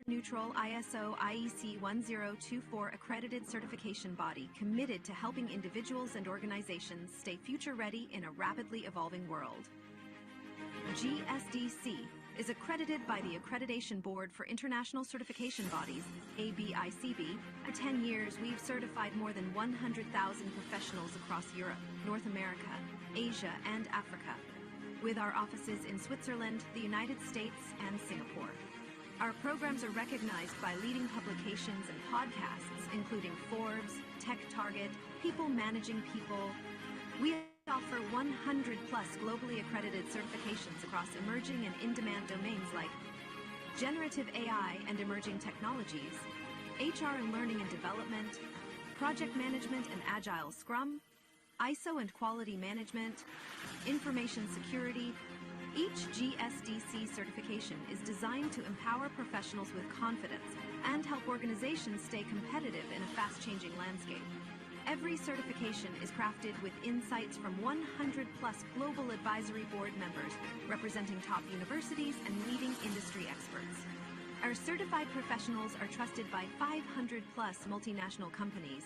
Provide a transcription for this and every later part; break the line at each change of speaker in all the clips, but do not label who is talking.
neutral ISO IEC 1024 accredited certification body committed to helping individuals and organizations stay future-ready in a rapidly evolving world. GSDC is accredited by the Accreditation Board for International Certification Bodies, ABICB. For 10 years, we've certified more than 100,000 professionals across Europe, North America, Asia, and Africa, with our offices in Switzerland, the United States, and Singapore. Our programs are recognized by leading publications and podcasts, including Forbes, Tech Target, People Managing People. We offer 100-plus globally accredited certifications across emerging and in-demand domains like generative AI and emerging technologies, HR and learning and development, project management and agile Scrum, ISO and quality management, information security. Each GSDC certification is designed to empower professionals with confidence and help organizations stay competitive in a fast-changing landscape. Every certification is crafted with insights from 100-plus global advisory board members representing top universities and leading industry experts. Our certified professionals are trusted by 500-plus multinational companies,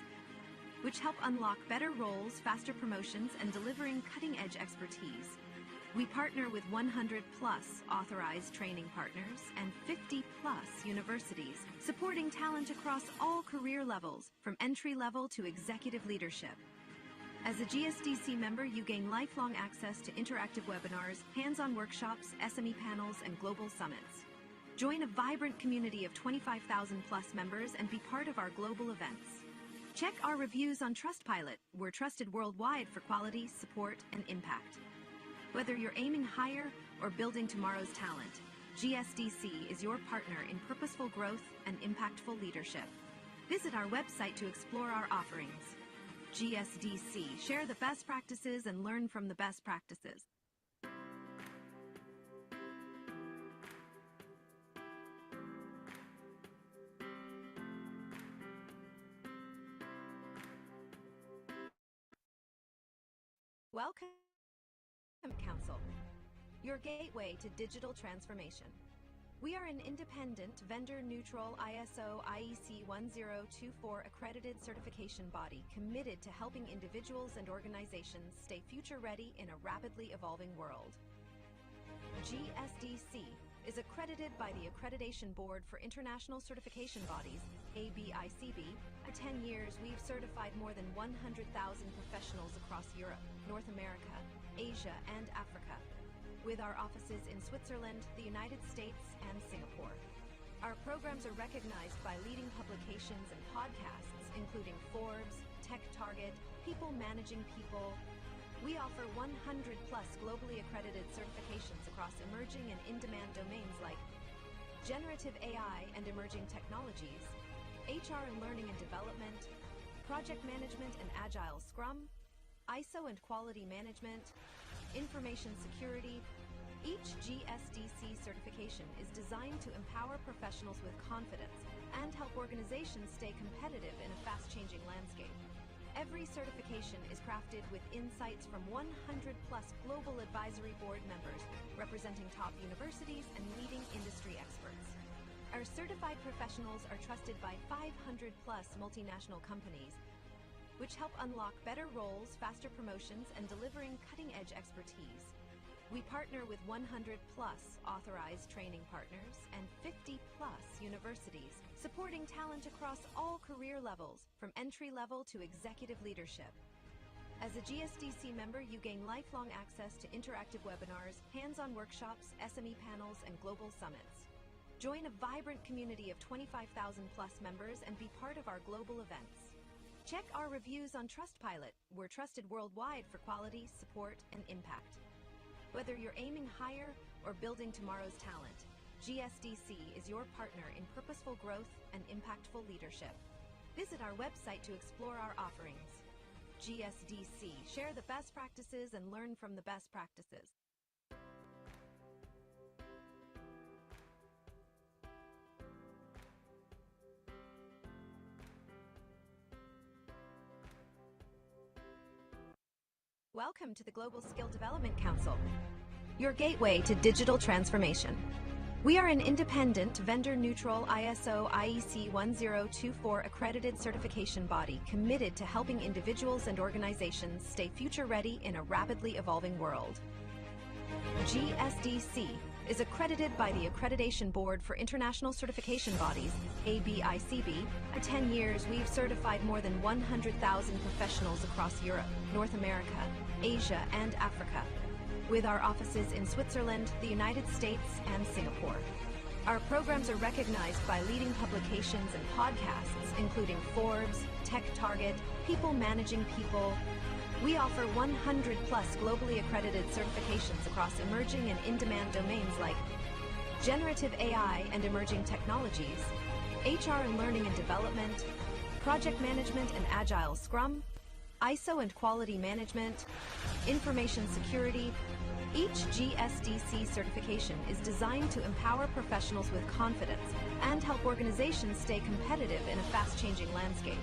which help unlock better roles, faster promotions, and delivering cutting-edge expertise. We partner with 100-plus authorized training partners and 50-plus universities, supporting talent across all career levels, from entry-level to executive leadership. As a GSDC member, you gain lifelong access to interactive webinars, hands-on workshops, SME panels, and global summits. Join a vibrant community of 25,000-plus members and be part of our global events. Check our reviews on Trustpilot. We're trusted worldwide for quality, support, and impact. Whether you're aiming higher or building tomorrow's talent, GSDC is your partner in purposeful growth and impactful leadership. Visit our website to explore our offerings. GSDC, share the best practices and learn from the best practices. Welcome, Council, your gateway to digital transformation. We are an independent, vendor-neutral ISO IEC 1024 accredited certification body committed to helping individuals and organizations stay future-ready in a rapidly evolving world. GSDC is accredited by the Accreditation Board for International Certification Bodies, ABICB. For 10 years, we've certified more than 100,000 professionals across Europe, North America, Asia, and Africa, with our offices in Switzerland, the United States, and Singapore. Our programs are recognized by leading publications and podcasts, including Forbes, Tech Target, People Managing People. We offer 100-plus globally accredited certifications across emerging and in-demand domains like generative AI and emerging technologies, HR and learning and development, project management and agile Scrum, ISO and quality management, information security. Each GSDC certification is designed to empower professionals with confidence and help organizations stay competitive in a fast-changing landscape. Every certification is crafted with insights from 100-plus global advisory board members representing top universities and leading industry experts. Our certified professionals are trusted by 500-plus multinational companies, which help unlock better roles, faster promotions, and delivering cutting-edge expertise. We partner with 100-plus authorized training partners and 50-plus universities, supporting talent across all career levels, from entry-level to executive leadership. As a GSDC member, you gain lifelong access to interactive webinars, hands-on workshops, SME panels, and global summits. Join a vibrant community of 25,000-plus members and be part of our global events. Check our reviews on Trustpilot. We're trusted worldwide for quality, support, and impact. Whether you're aiming higher or building tomorrow's talent, GSDC is your partner in purposeful growth and impactful leadership. Visit our website to explore our offerings. GSDC, share the best practices and learn from the best practices. Welcome to the Global Skill Development Council, your gateway to digital transformation. We are an independent, vendor-neutral ISO IEC 1024 accredited certification body committed to helping individuals and organizations stay future-ready in a rapidly evolving world. GSDC is accredited by the Accreditation Board for International Certification Bodies, ABICB. For 10 years, we've certified more than 100,000 professionals across Europe, North America, Asia, and Africa, with our offices in Switzerland, the United States, and Singapore. Our programs are recognized by leading publications and podcasts, including Forbes, Tech Target, People Managing People. We offer 100 plus globally accredited certifications across emerging and in-demand domains like generative AI and emerging technologies, HR and learning and development, project management and agile scrum, ISO and quality management, information security. Each GSDC certification is designed to empower professionals with confidence and help organizations stay competitive in a fast-changing landscape.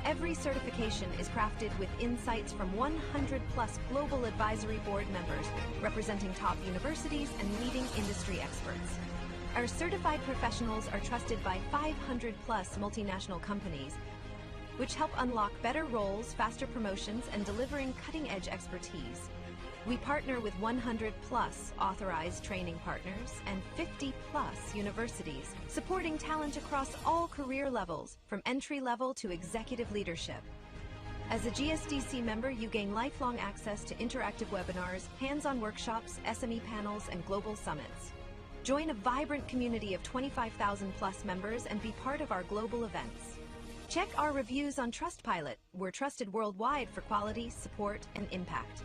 Every certification is crafted with insights from 100 plus global advisory board members representing top universities and leading industry experts. Our certified professionals are trusted by 500 plus multinational companies, which help unlock better roles, faster promotions, and delivering cutting-edge expertise. We partner with 100 plus authorized training partners and 50 plus universities, supporting talent across all career levels, from entry level to executive leadership. As a GSDC member, you gain lifelong access to interactive webinars, hands-on workshops, SME panels, and global summits. Join a vibrant community of 25,000 plus members and be part of our global events. Check our reviews on Trustpilot. We're trusted worldwide for quality, support, and impact.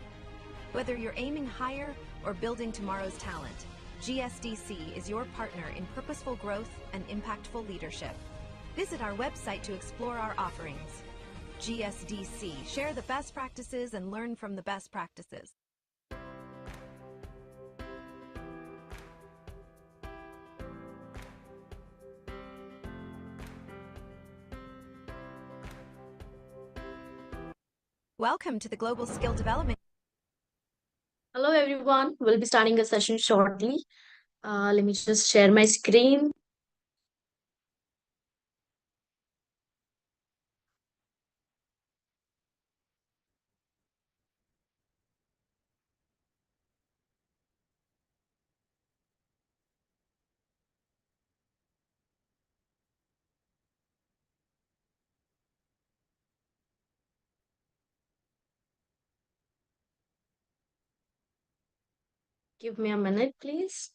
Whether you're aiming higher or building tomorrow's talent, GSDC is your partner in purposeful growth and impactful leadership. Visit our website to explore our offerings. GSDC, share the best practices and learn from the best practices. Welcome to the Global Skill Development.
Hello everyone, we'll be starting a session shortly. Let me just share my screen. Give me a minute, please.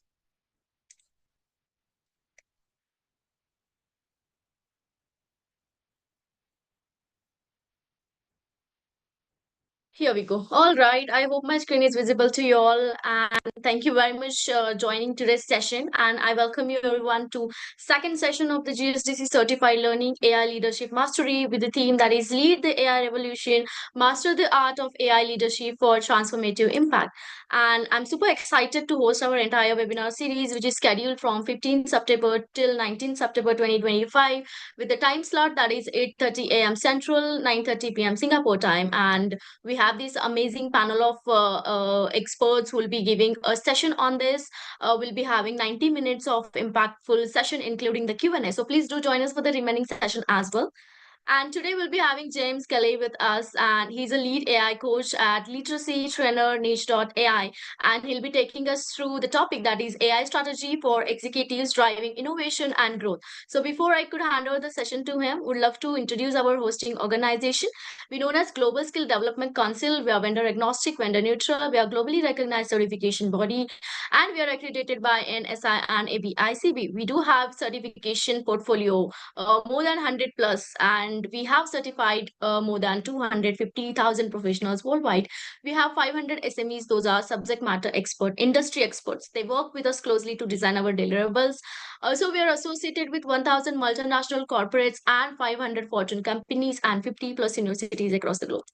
Here we go. All right. I hope my screen is visible to you all. And thank you very much joining today's session. And I welcome you everyone to second session of the GSDC Certified Learning AI Leadership Mastery with the theme that is Lead the AI Revolution, Master the Art of AI Leadership for Transformative Impact. And I'm super excited to host our entire webinar series, which is scheduled from 15th September till 19th September 2025 with the time slot that is 8:30 a.m. Central, 9:30 p.m. Singapore time. And we have this amazing panel of experts who will be giving a session on this. We'll be having 90 minutes of impactful session, including the Q&A. So please do join us for the remaining session as well. And today we'll be having James Kelly with us, and he's a lead AI coach at literacy trainer niche.ai. And he'll be taking us through the topic that is AI strategy for executives driving innovation and growth. So before I could hand over the session to him, would love to introduce our hosting organization. We known as Global Skill Development Council. We are vendor agnostic, vendor neutral. We are globally recognized certification body, and we are accredited by NSI and ABICB. We do have certification portfolio more than 100 plus, and we have certified more than 250,000 professionals worldwide. We have 500 SMEs. Those are subject matter expert, industry experts. They work with us closely to design our deliverables. Also, we are associated with 1,000 multinational corporates and 500 Fortune companies and 50 plus universities across the globe.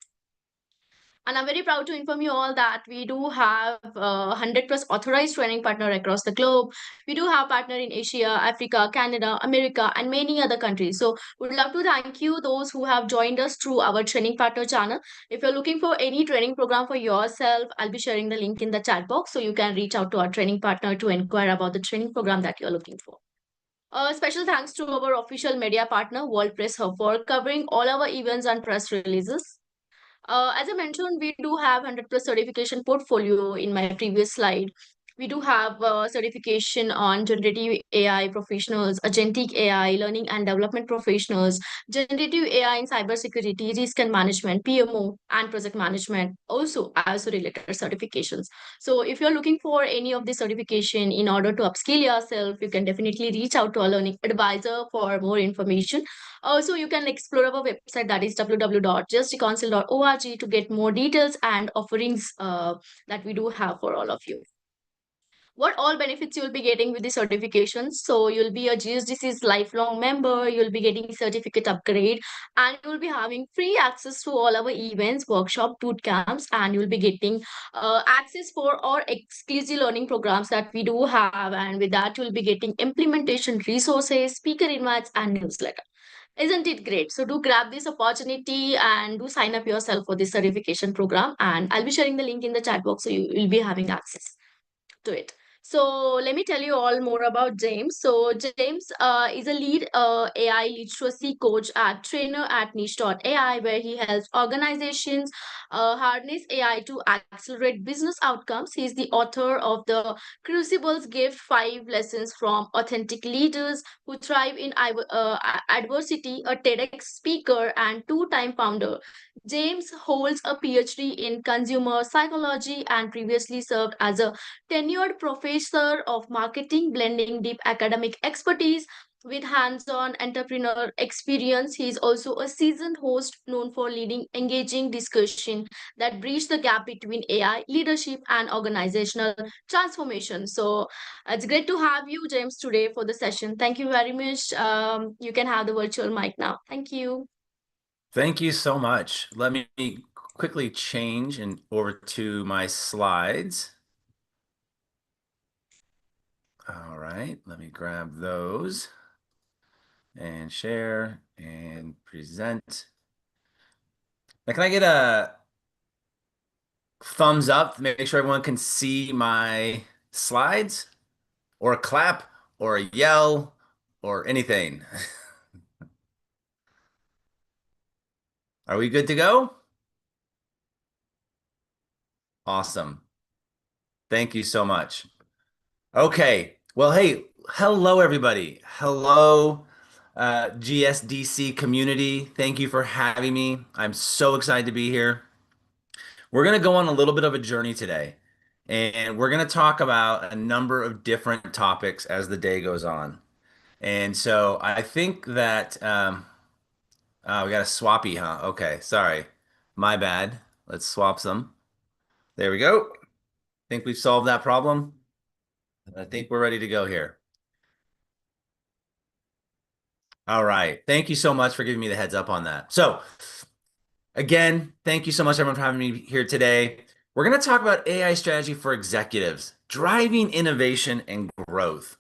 And I'm very proud to inform you all that we do have 100 plus authorized training partner across the globe. We do have partner in Asia, Africa, Canada, America, and many other countries. So would love to thank you those who have joined us through our training partner channel. If you're looking for any training program for yourself, I'll be sharing the link in the chat box so you can reach out to our training partner to inquire about the training program that you're looking for. Special thanks to our official media partner, World Press Hub, for covering all our events and press releases. As I mentioned, we do have 100 plus certification portfolio in my previous slide. We do have certification on generative AI professionals, agentic AI, learning and development professionals, generative AI in cybersecurity, risk and management, PMO, and project management. Also, ISO related certifications. So, if you're looking for any of the certification in order to upskill yourself, you can definitely reach out to a learning advisor for more information. Also, you can explore our website that is www.justecouncil.org to get more details and offerings that we do have for all of you. What all benefits you'll be getting with the certifications? So you'll be a GSDC's lifelong member, you'll be getting certificate upgrade, and you'll be having free access to all our events, workshop, boot camps, and you'll be getting access for our exclusive learning programs that we do have. And with that, you'll be getting implementation resources, speaker invites, and newsletter. Isn't it great? So do grab this opportunity and do sign up yourself for this certification program. And I'll be sharing the link in the chat box so you will be having access to it. So let me tell you all more about James. So James is a lead AI literacy coach at trainer at niche.ai, where he helps organizations harness AI to accelerate business outcomes. He's the author of the Crucible's Gift 5 Lessons from Authentic Leaders Who Thrive in Adversity, a TEDx speaker and two-time founder. James holds a PhD in consumer psychology and previously served as a tenured professor of marketing, blending deep academic expertise with hands on entrepreneur experience. He is also a seasoned host known for leading engaging discussion that bridge the gap between AI, leadership, and organizational transformation. So it's great to have you, James, today for the session. Thank you very much. You can have the virtual mic now. Thank you.
Thank you so much. Let me quickly change and over to my slides. All right, let me grab those and share and present. Now, can I get a thumbs up to make sure everyone can see my slides, or a clap, or a yell, or anything? Are we good to go? Awesome. Thank you so much. Okay. Well, hey, hello, everybody. Hello, GSDC community. Thank you for having me. I'm so excited to be here. We're going to go on a little bit of a journey today, and we're going to talk about a number of different topics as the day goes on. And so I think that we got a swappy, huh? Okay, sorry. My bad. Let's swap some. There we go. Think we've solved that problem. I think we're ready to go here. All right. Thank you so much for giving me the heads up on that. So again, thank you so much everyone for having me here today. We're going to talk about AI strategy for executives, driving innovation and growth.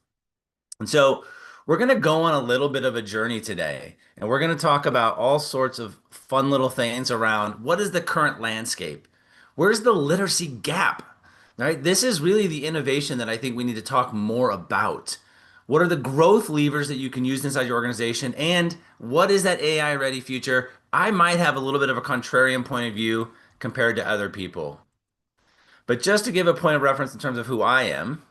And so we're going to go on a little bit of a journey today, and we're going to talk about all sorts of fun little things around what is the current landscape? Where's the literacy gap? Right? This is really the innovation that I think we need to talk more about. What are the growth levers that you can use inside your organization? And what is that AI ready future? I might have a little bit of a contrarian point of view compared to other people. But just to give a point of reference in terms of who I am,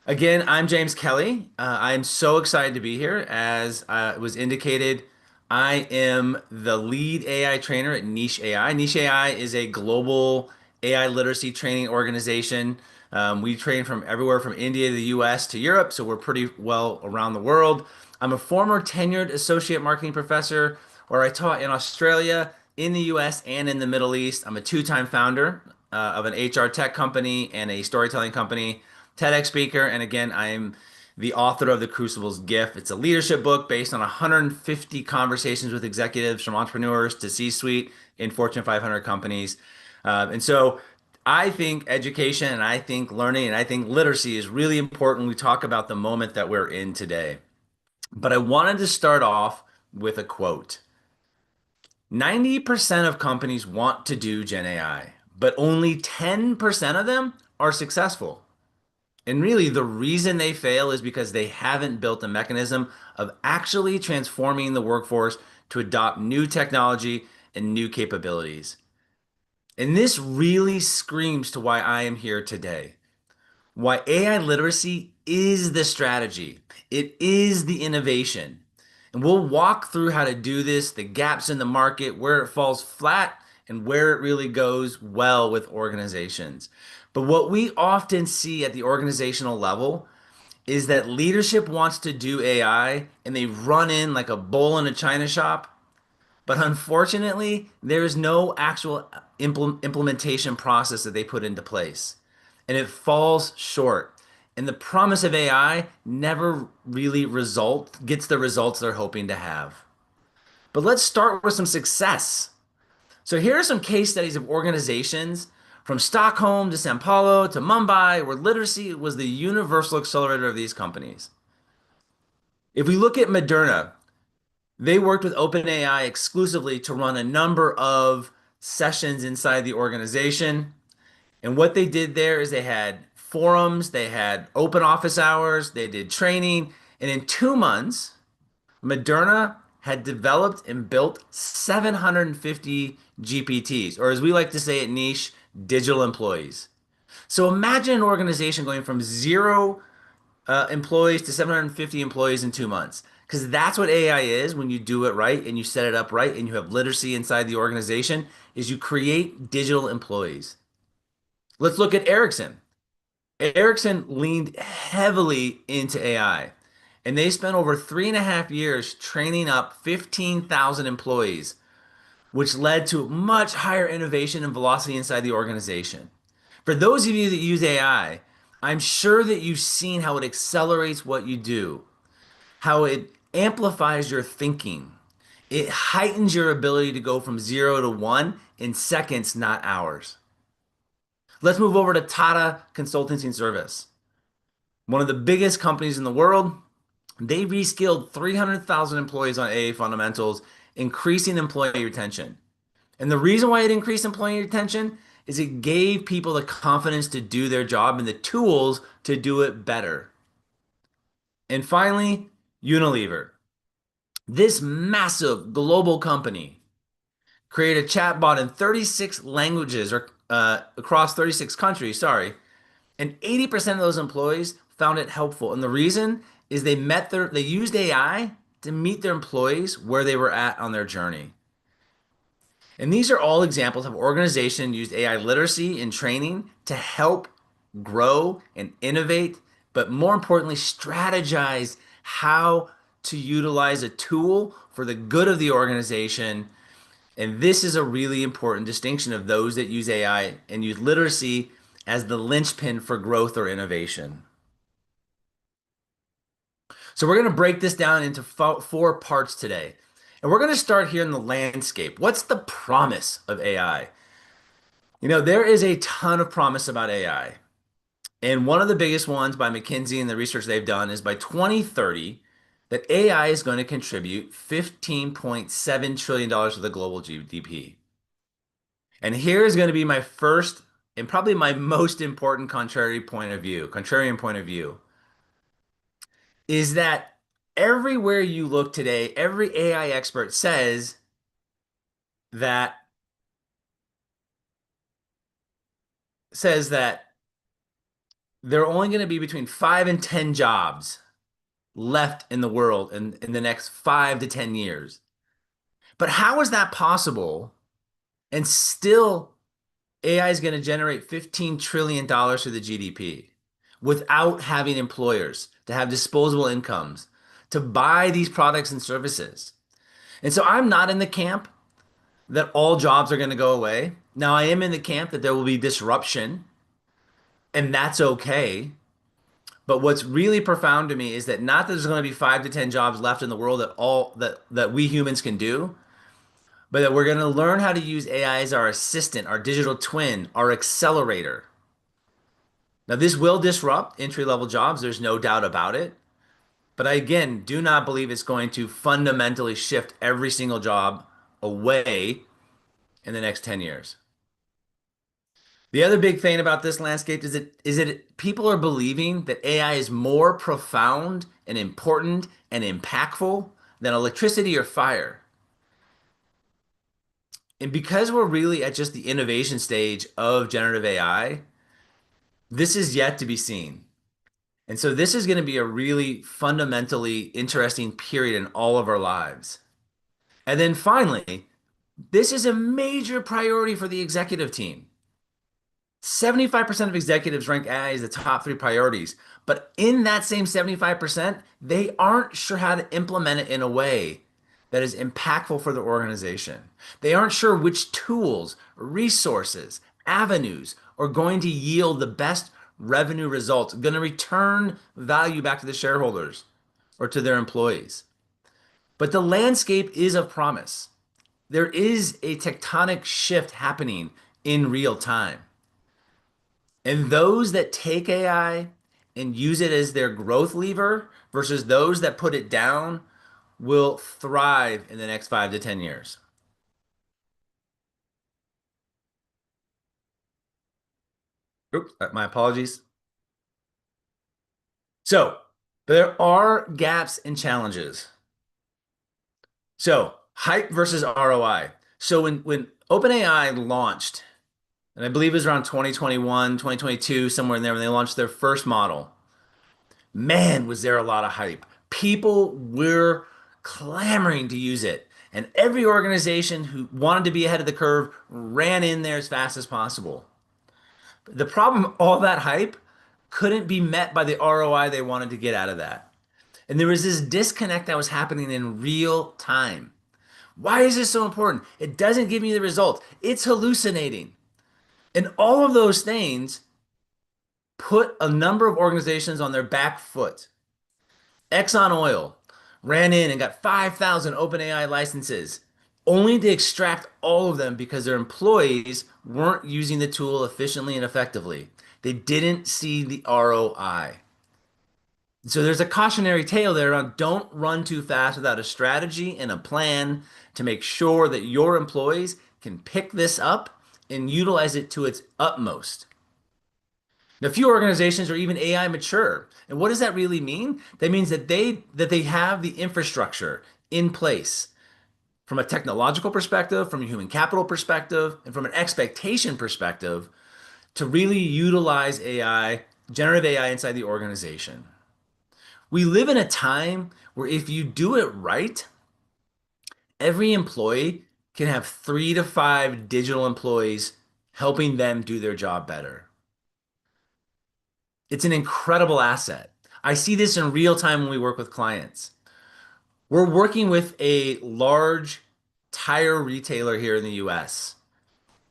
again, I'm James Kelly. I'm so excited to be here. As was indicated, I am the lead AI trainer at Niche AI. Niche AI is a global AI literacy training organization. We train from everywhere from India to the US to Europe, so we're pretty well around the world. I'm a former tenured associate marketing professor where I taught in Australia, in the US, and in the Middle East. I'm a two-time founder of an HR tech company and a storytelling company, TEDx speaker, and again, I'm the author of The Crucible's Gift. It's a leadership book based on 150 conversations with executives from entrepreneurs to C-suite in Fortune 500 companies. And so I think education and I think learning and I think literacy is really important when we talk about the moment that we're in today. But I wanted to start off with a quote. 90% of companies want to do Gen AI, but only 10% of them are successful. And really, the reason they fail is because they haven't built a mechanism of actually transforming the workforce to adopt new technology and new capabilities. And this really screams to why I am here today. Why AI literacy is the strategy, it is the innovation. And we'll walk through how to do this, the gaps in the market, where it falls flat, and where it really goes well with organizations. But what we often see at the organizational level is that leadership wants to do AI and they run in like a bull in a china shop. But unfortunately, there is no actual implementation process that they put into place. And it falls short. And the promise of AI never really gets the results they're hoping to have. But let's start with some success. So here are some case studies of organizations from Stockholm to Sao Paulo to Mumbai, where literacy was the universal accelerator of these companies. If we look at Moderna, they worked with OpenAI exclusively to run a number of sessions inside the organization. And what they did there is they had forums, they had open office hours, they did training. And in 2 months, Moderna had developed and built 750 GPTs, or as we like to say at Niche, digital employees. So imagine an organization going from zero employees to 750 employees in 2 months. Because that's what AI is when you do it right and you set it up right and you have literacy inside the organization, is you create digital employees. Let's look at Ericsson. Ericsson leaned heavily into AI, and they spent over 3.5 years training up 15,000 employees, which led to much higher innovation and velocity inside the organization. For those of you that use AI, I'm sure that you've seen how it accelerates what you do, how it amplifies your thinking. It heightens your ability to go from 0 to 1 in seconds, not hours. Let's move over to Tata Consultancy and Service. One of the biggest companies in the world. They reskilled 300,000 employees on AA fundamentals, increasing employee retention. And the reason why it increased employee retention is it gave people the confidence to do their job and the tools to do it better. And finally, Unilever. This massive global company created a chatbot in 36 languages, or across 36 countries, sorry. And 80% of those employees found it helpful. And the reason is they used AI to meet their employees where they were at on their journey. And these are all examples of organizations used AI literacy and training to help grow and innovate, but more importantly, strategize how to utilize a tool for the good of the organization. And this is a really important distinction of those that use AI and use literacy as the linchpin for growth or innovation. So we're going to break this down into 4 parts today. And we're going to start here in the landscape. What's the promise of AI? There is a ton of promise about AI. And one of the biggest ones by McKinsey and the research they've done is by 2030, that AI is going to contribute $15.7 trillion to the global GDP. And here is going to be my first and probably my most important contrarian point of view, is that everywhere you look today, every AI expert that says that there are only going to be between 5 and 10 jobs left in the world in the next 5 to 10 years. But how is that possible? And still, AI is going to generate $15 trillion to the GDP without having employers to have disposable incomes to buy these products and services. And so I'm not in the camp that all jobs are going to go away. Now, I am in the camp that there will be disruption, and that's okay. But what's really profound to me is that not that there's going to be 5 to 10 jobs left in the world that we humans can do, but that we're going to learn how to use AI as our assistant, our digital twin, our accelerator. Now, this will disrupt entry-level jobs. There's no doubt about it. But I, again, do not believe it's going to fundamentally shift every single job away in the next 10 years. The other big thing about this landscape is that people are believing that AI is more profound and important and impactful than electricity or fire. And because we're really at just the innovation stage of generative AI, this is yet to be seen. And so this is going to be a really fundamentally interesting period in all of our lives. And then finally, this is a major priority for the executive team. 75% of executives rank AI as the top three priorities, but in that same 75%, they aren't sure how to implement it in a way that is impactful for the organization. They aren't sure which tools, resources, avenues are going to yield the best revenue results, going to return value back to the shareholders or to their employees. But the landscape is of promise. There is a tectonic shift happening in real time. And those that take AI and use it as their growth lever versus those that put it down will thrive in the next 5 to 10 years. Oops, my apologies. So there are gaps and challenges. So hype versus ROI. So when OpenAI launched, and I believe it was around 2021, 2022, somewhere in there when they launched their first model, man, was there a lot of hype. People were clamoring to use it. And every organization who wanted to be ahead of the curve ran in there as fast as possible. The problem, all that hype couldn't be met by the ROI they wanted to get out of that. And there was this disconnect that was happening in real time. Why is this so important? It doesn't give me the result. It's hallucinating. And all of those things put a number of organizations on their back foot. Exxon Oil ran in and got 5,000 OpenAI licenses, only to extract all of them because their employees weren't using the tool efficiently and effectively. They didn't see the ROI. So there's a cautionary tale there on don't run too fast without a strategy and a plan to make sure that your employees can pick this up and utilize it to its utmost. Now, few organizations are even AI mature. And what does that really mean? That means that they have the infrastructure in place from a technological perspective, from a human capital perspective, and from an expectation perspective to really utilize AI, generative AI inside the organization. We live in a time where if you do it right, every employee can have 3 to 5 digital employees helping them do their job better. It's an incredible asset. I see this in real time when we work with clients. We're working with a large tire retailer here in the US.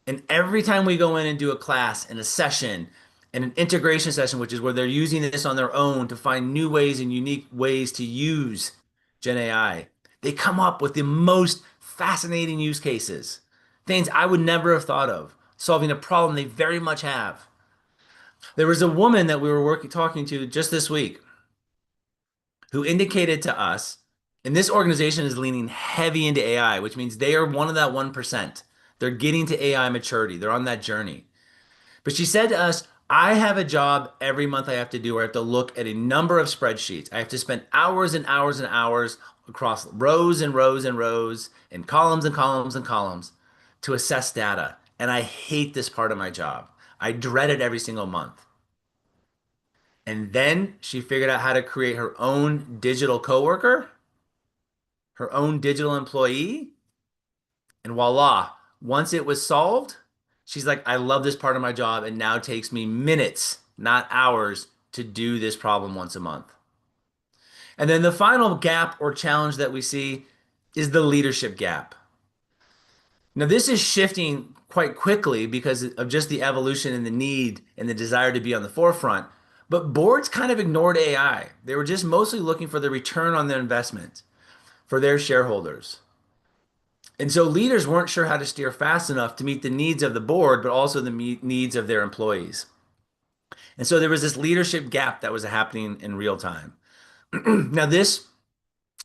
And every time we go in and do a class and a session and an integration session, which is where they're using this on their own to find new ways and unique ways to use Gen AI, they come up with the most fascinating use cases, things I would never have thought of, solving a problem they very much have. There was a woman that we were talking to just this week who indicated to us, and this organization is leaning heavy into AI, which means they are one of that 1%. They're getting to AI maturity. They're on that journey. But she said to us, I have a job every month I have to do where I have to look at a number of spreadsheets. I have to spend hours and hours and hours across rows and rows and rows and columns and columns and columns to assess data. And I hate this part of my job. I dread it every single month. And then she figured out how to create her own digital coworker, her own digital employee, and voila, once it was solved, she's like, I love this part of my job. And now it takes me minutes, not hours, to do this problem once a month. And then the final gap or challenge that we see is the leadership gap. Now, this is shifting quite quickly because of just the evolution and the need and the desire to be on the forefront. But boards kind of ignored AI. They were just mostly looking for the return on their investment for their shareholders. And so leaders weren't sure how to steer fast enough to meet the needs of the board, but also the needs of their employees. And so there was this leadership gap that was happening in real time. Now, this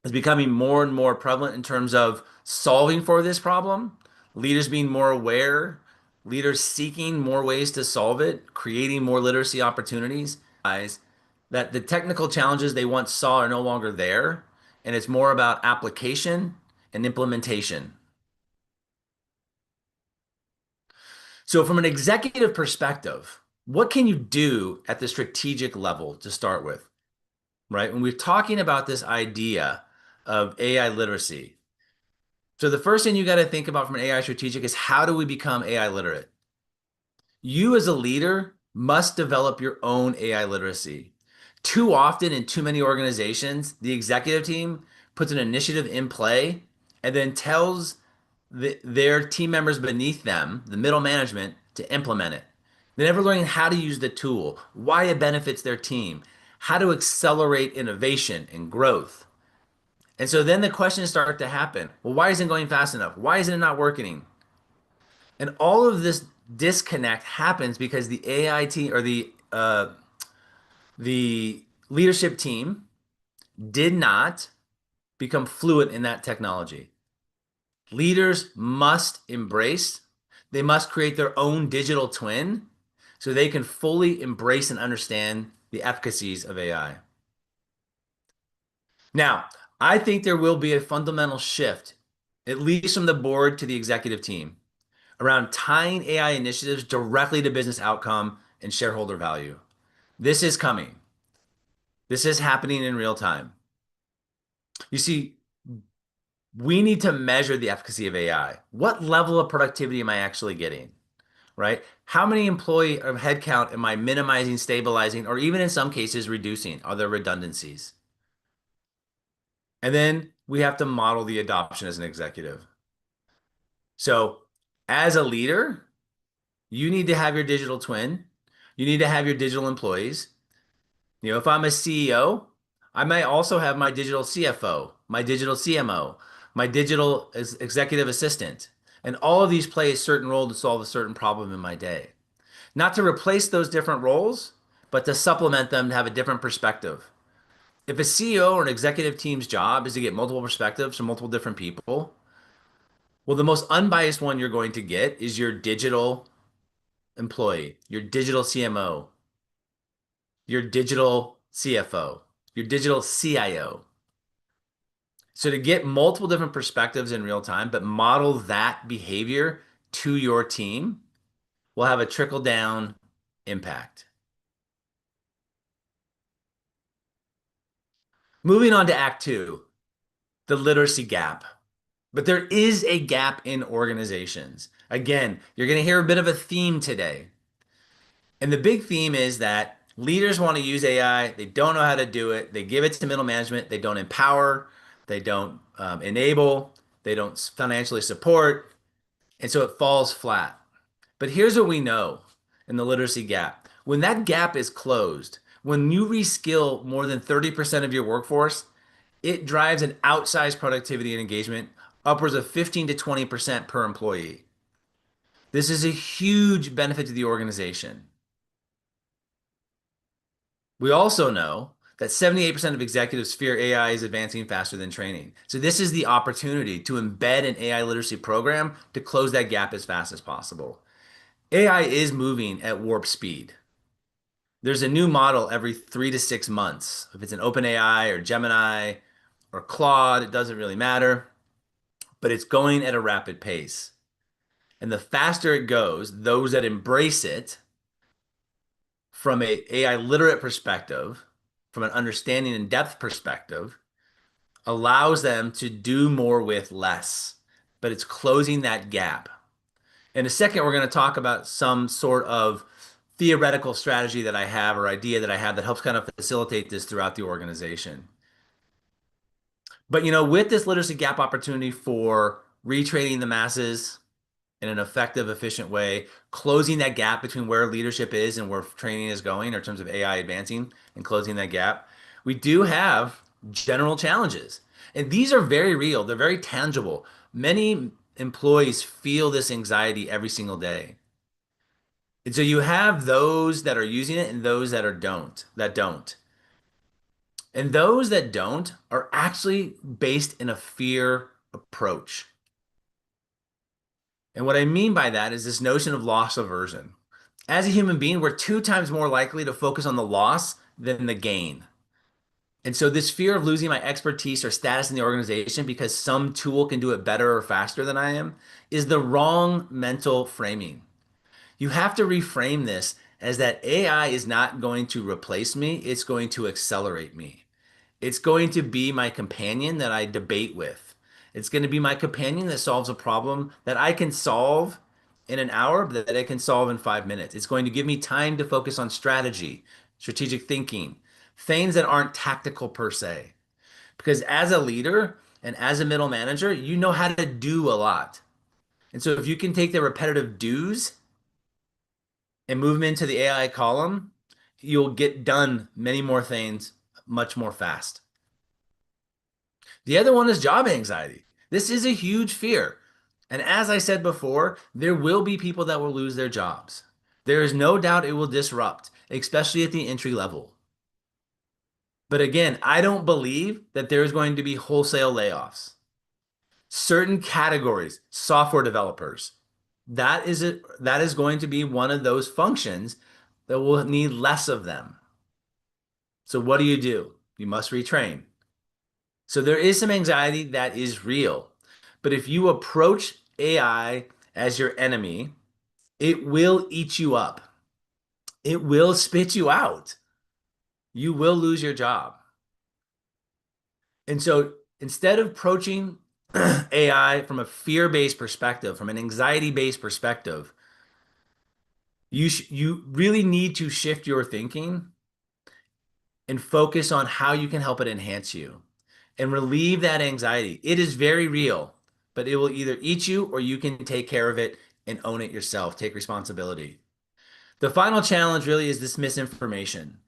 is becoming more and more prevalent in terms of solving for this problem, leaders being more aware, leaders seeking more ways to solve it, creating more literacy opportunities, that the technical challenges they once saw are no longer there, and it's more about application and implementation. So, from an executive perspective, what can you do at the strategic level to start with, right? When we're talking about this idea of AI literacy, so the first thing you got to think about from an AI strategic is how do we become AI literate? You as a leader must develop your own AI literacy. Too often in too many organizations, the executive team puts an initiative in play and then tells their team members beneath them, the middle management, to implement it. They're never learning how to use the tool, why it benefits their team, how to accelerate innovation and growth. And so then the questions start to happen. Well, why isn't it going fast enough? Why isn't it not working? And all of this disconnect happens because the AI team or the leadership team did not become fluent in that technology. Leaders must embrace, they must create their own digital twin so they can fully embrace and understand the efficacies of AI. Now, I think there will be a fundamental shift, at least from the board to the executive team, around tying AI initiatives directly to business outcome and shareholder value. This is coming. This is happening in real time. You see, we need to measure the efficacy of AI. What level of productivity am I actually getting? Right? How many employee or headcount am I minimizing, stabilizing, or even in some cases reducing? Are there redundancies? And then we have to model the adoption as an executive. So, as a leader, you need to have your digital twin. You need to have your digital employees. You know, if I'm a CEO, I might also have my digital CFO, my digital CMO, my digital executive assistant. And all of these play a certain role to solve a certain problem in my day. Not to replace those different roles, but to supplement them to have a different perspective. If a CEO or an executive team's job is to get multiple perspectives from multiple different people, well, the most unbiased one you're going to get is your digital employee, your digital CMO, your digital CFO, your digital CIO. So to get multiple different perspectives in real time, but model that behavior to your team will have a trickle down impact. Moving on to Act Two, the literacy gap. But there is a gap in organizations. Again, you're going to hear a bit of a theme today. And the big theme is that leaders want to use AI. They don't know how to do it. They give it to middle management. They don't empower. They don't enable. They don't financially support. And so it falls flat. But here's what we know in the literacy gap. When that gap is closed, when you reskill more than 30% of your workforce, it drives an outsized productivity and engagement, upwards of 15 to 20% per employee. This is a huge benefit to the organization. We also know that 78% of executives fear AI is advancing faster than training. So this is the opportunity to embed an AI literacy program to close that gap as fast as possible. AI is moving at warp speed. There's a new model every 3 to 6 months. If it's an OpenAI or Gemini or Claude, it doesn't really matter, but it's going at a rapid pace. And the faster it goes, those that embrace it from a AI literate perspective, from an understanding and depth perspective, allows them to do more with less. But it's closing that gap. In a second, we're going to talk about some sort of theoretical strategy that I have or idea that I have that helps kind of facilitate this throughout the organization. But with this literacy gap opportunity for retraining the masses, in an effective, efficient way, closing that gap between where leadership is and where training is going in terms of AI advancing and closing that gap, we do have general challenges. And these are very real, they're very tangible. Many employees feel this anxiety every single day. And so you have those that are using it and those that don't. And those that don't are actually based in a fear approach. And what I mean by that is this notion of loss aversion. As a human being, we're 2 times more likely to focus on the loss than the gain. And so this fear of losing my expertise or status in the organization because some tool can do it better or faster than I am is the wrong mental framing. You have to reframe this as that AI is not going to replace me, it's going to accelerate me. It's going to be my companion that I debate with. It's going to be my companion that solves a problem that I can solve in an hour, but that I can solve in 5 minutes. It's going to give me time to focus on strategy, strategic thinking, things that aren't tactical per se. Because as a leader and as a middle manager, you know how to do a lot. And so if you can take the repetitive do's and move them into the AI column, you'll get done many more things much more fast. The other one is job anxiety. This is a huge fear. And as I said before, there will be people that will lose their jobs. There is no doubt it will disrupt, especially at the entry level. But again, I don't believe that there's going to be wholesale layoffs. Certain categories, software developers, that is going to be one of those functions that will need less of them. So what do? You must retrain. So there is some anxiety that is real. But if you approach AI as your enemy, it will eat you up. It will spit you out. You will lose your job. And so instead of approaching AI from a fear-based perspective, from an anxiety-based perspective, you really need to shift your thinking and focus on how you can help it enhance you and relieve that anxiety. It is very real, but it will either eat you or you can take care of it and own it yourself, take responsibility. The final challenge really is this misinformation.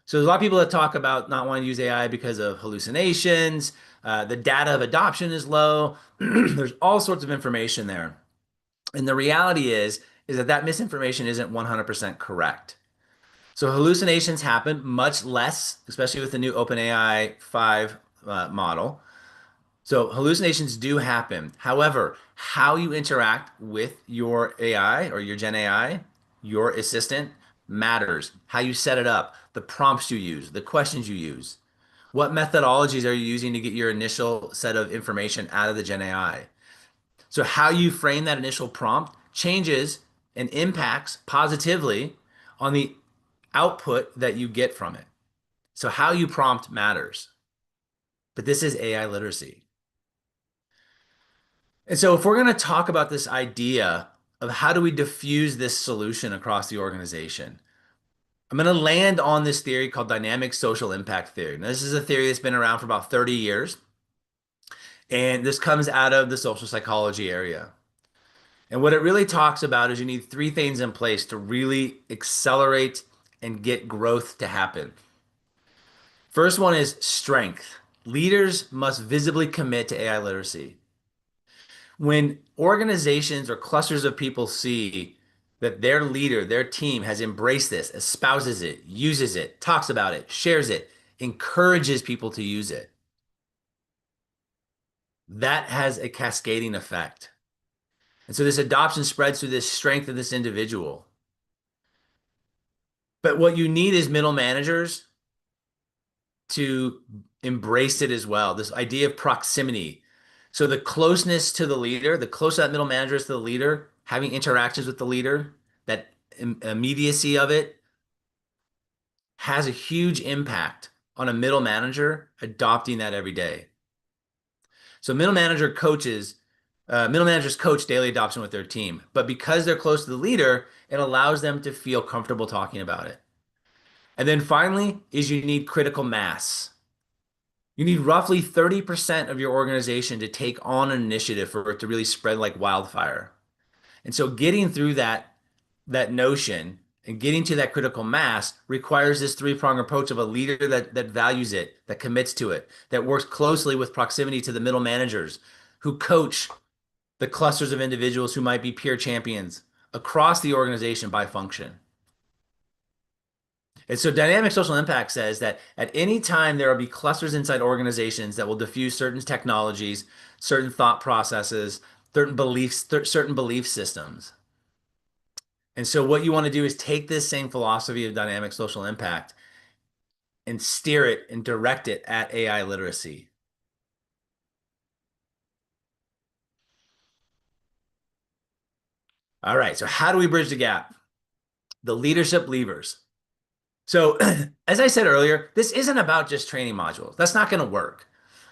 So there's a lot of people that talk about not wanting to use AI because of hallucinations. The data of adoption is low. There's all sorts of information there. And the reality is that misinformation isn't 100% correct. So hallucinations happen much less, especially with the new OpenAI 5 model. So hallucinations do happen. However, how you interact with your AI or your Gen AI, your assistant, matters. How you set it up, the prompts you use, the questions you use. What methodologies are you using to get your initial set of information out of the Gen AI? So how you frame that initial prompt changes and impacts positively on the output that you get from it. So how you prompt matters. But this is AI literacy. And so if we're going to talk about this idea of how do we diffuse this solution across the organization, I'm going to land on this theory called dynamic social impact theory. Now, this is a theory that's been around for about 30 years. And this comes out of the social psychology area. And what it really talks about is you need 3 things in place to really accelerate and get growth to happen. First one is strength. Leaders must visibly commit to AI literacy. When organizations or clusters of people see that their leader, their team has embraced this, espouses it, uses it, talks about it, shares it, encourages people to use it, that has a cascading effect. And so this adoption spreads through this strength of this individual. But what you need is middle managers to embrace it as well. This idea of proximity. So the closeness to the leader, the closer that middle manager is to the leader, having interactions with the leader, that immediacy of it has a huge impact on a middle manager adopting that every day. So middle managers coach daily adoption with their team, but because they're close to the leader, it allows them to feel comfortable talking about it. And then finally is you need critical mass. You need roughly 30% of your organization to take on an initiative for it to really spread like wildfire. And so getting through that notion and getting to that critical mass requires this three-pronged approach of a leader that values it, that commits to it, that works closely with proximity to the middle managers who coach the clusters of individuals who might be peer champions across the organization by function. And so dynamic social impact says that at any time there will be clusters inside organizations that will diffuse certain technologies, certain thought processes, certain beliefs, certain belief systems. And so what you want to do is take this same philosophy of dynamic social impact and steer it and direct it at AI literacy. All right, so how do we bridge the gap? The leadership levers. So as I said earlier, this isn't about just training modules. That's not going to work.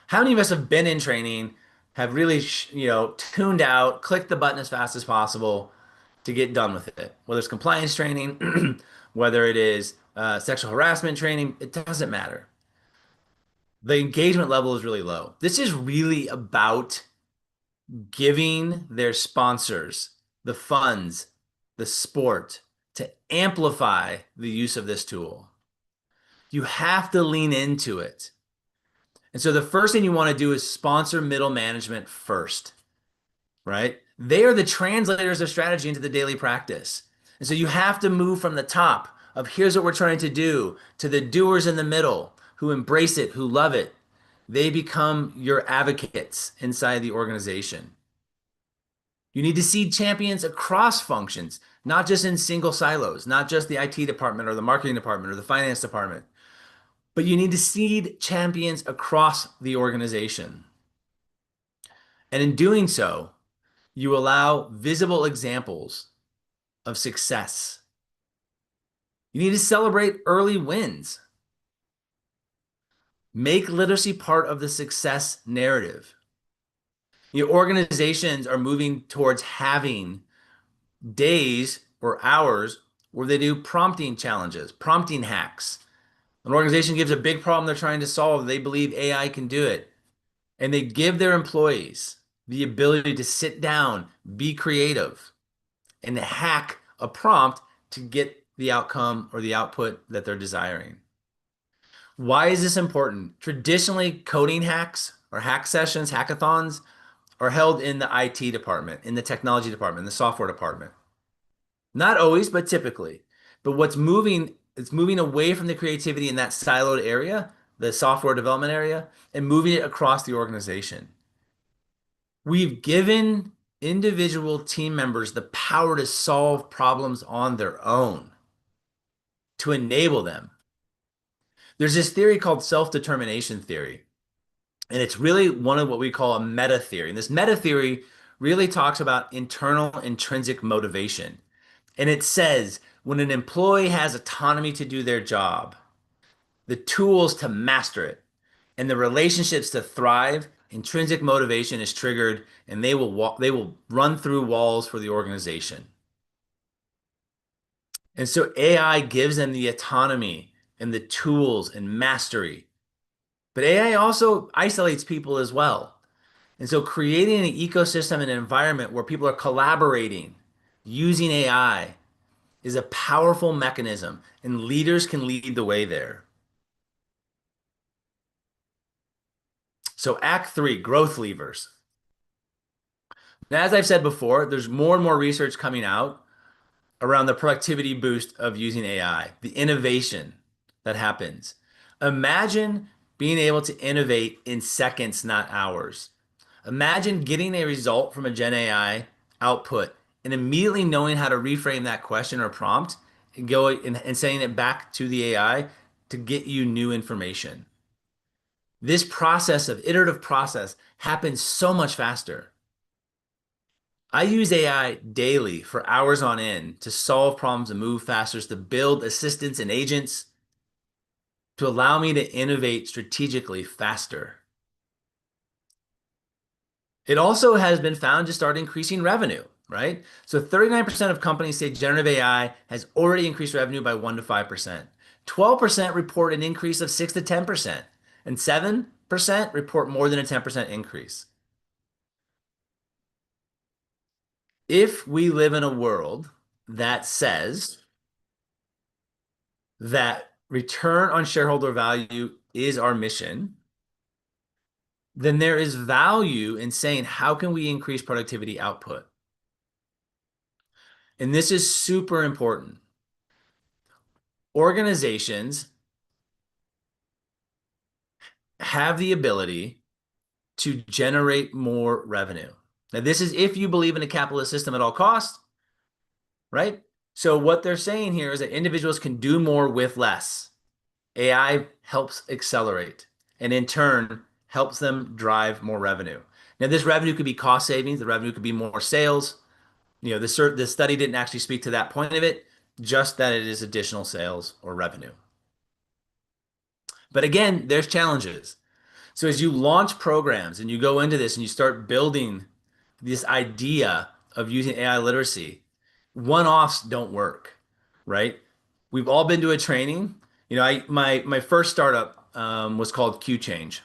How many of us have been in training, have really, tuned out, clicked the button as fast as possible to get done with it? Whether it's compliance training, whether it is sexual harassment training, it doesn't matter. The engagement level is really low. This is really about giving their sponsors the funds, the support to amplify the use of this tool. You have to lean into it. And so the first thing you want to do is sponsor middle management first, right? They are the translators of strategy into the daily practice. And so you have to move from the top of here's what we're trying to do to the doers in the middle who embrace it, who love it. They become your advocates inside the organization. You need to seed champions across functions, not just in single silos, not just the IT department or the marketing department or the finance department, but you need to seed champions across the organization. And in doing so, you allow visible examples of success. You need to celebrate early wins. Make literacy part of the success narrative. Your organizations are moving towards having days or hours where they do prompting challenges, prompting hacks. An organization gives a big problem they're trying to solve. They believe AI can do it. And they give their employees the ability to sit down, be creative, and hack a prompt to get the outcome or the output that they're desiring. Why is this important? Traditionally, coding hacks or hack sessions, hackathons, are held in the IT department, in the technology department, in the software department. Not always, but typically. But it's moving away from the creativity in that siloed area, the software development area, and moving it across the organization. We've given individual team members the power to solve problems on their own, to enable them. There's this theory called self-determination theory, and it's really one of what we call a meta theory. And this meta theory really talks about internal intrinsic motivation. And it says when an employee has autonomy to do their job, the tools to master it, and the relationships to thrive, intrinsic motivation is triggered and they will run through walls for the organization. And so AI gives them the autonomy and the tools and mastery. But AI also isolates people as well. And so creating an ecosystem and an environment where people are collaborating, using AI is a powerful mechanism, and leaders can lead the way there. So Act 3, growth levers. Now, as I've said before, there's more and more research coming out around the productivity boost of using AI, the innovation that happens. Imagine being able to innovate in seconds, not hours. Imagine getting a result from a Gen AI output and immediately knowing how to reframe that question or prompt and go and sending it back to the AI to get you new information. This process of iterative process happens so much faster. I use AI daily for hours on end to solve problems and move faster, to build assistants and agents to allow me to innovate strategically faster. It also has been found to start increasing revenue, right? So 39% of companies say generative AI has already increased revenue by 1 to 5%. 12% report an increase of 6 to 10%, and 7% report more than a 10% increase. if we live in a world that says that return on shareholder value is our mission, then there is value in saying, how can we increase productivity output? And this is super important. Organizations have the ability to generate more revenue. Now, this is if you believe in a capitalist system at all costs, right? So what they're saying here is that individuals can do more with less. AI helps accelerate and in turn helps them drive more revenue. Now, this revenue could be cost savings, the revenue could be more sales. The study didn't actually speak to that point of it, just that it is additional sales or revenue. But again, there's challenges. So as you launch programs and you go into this and you start building this idea of using AI literacy, one-offs don't work, right? We've all been to a training. My first startup was called Q Change,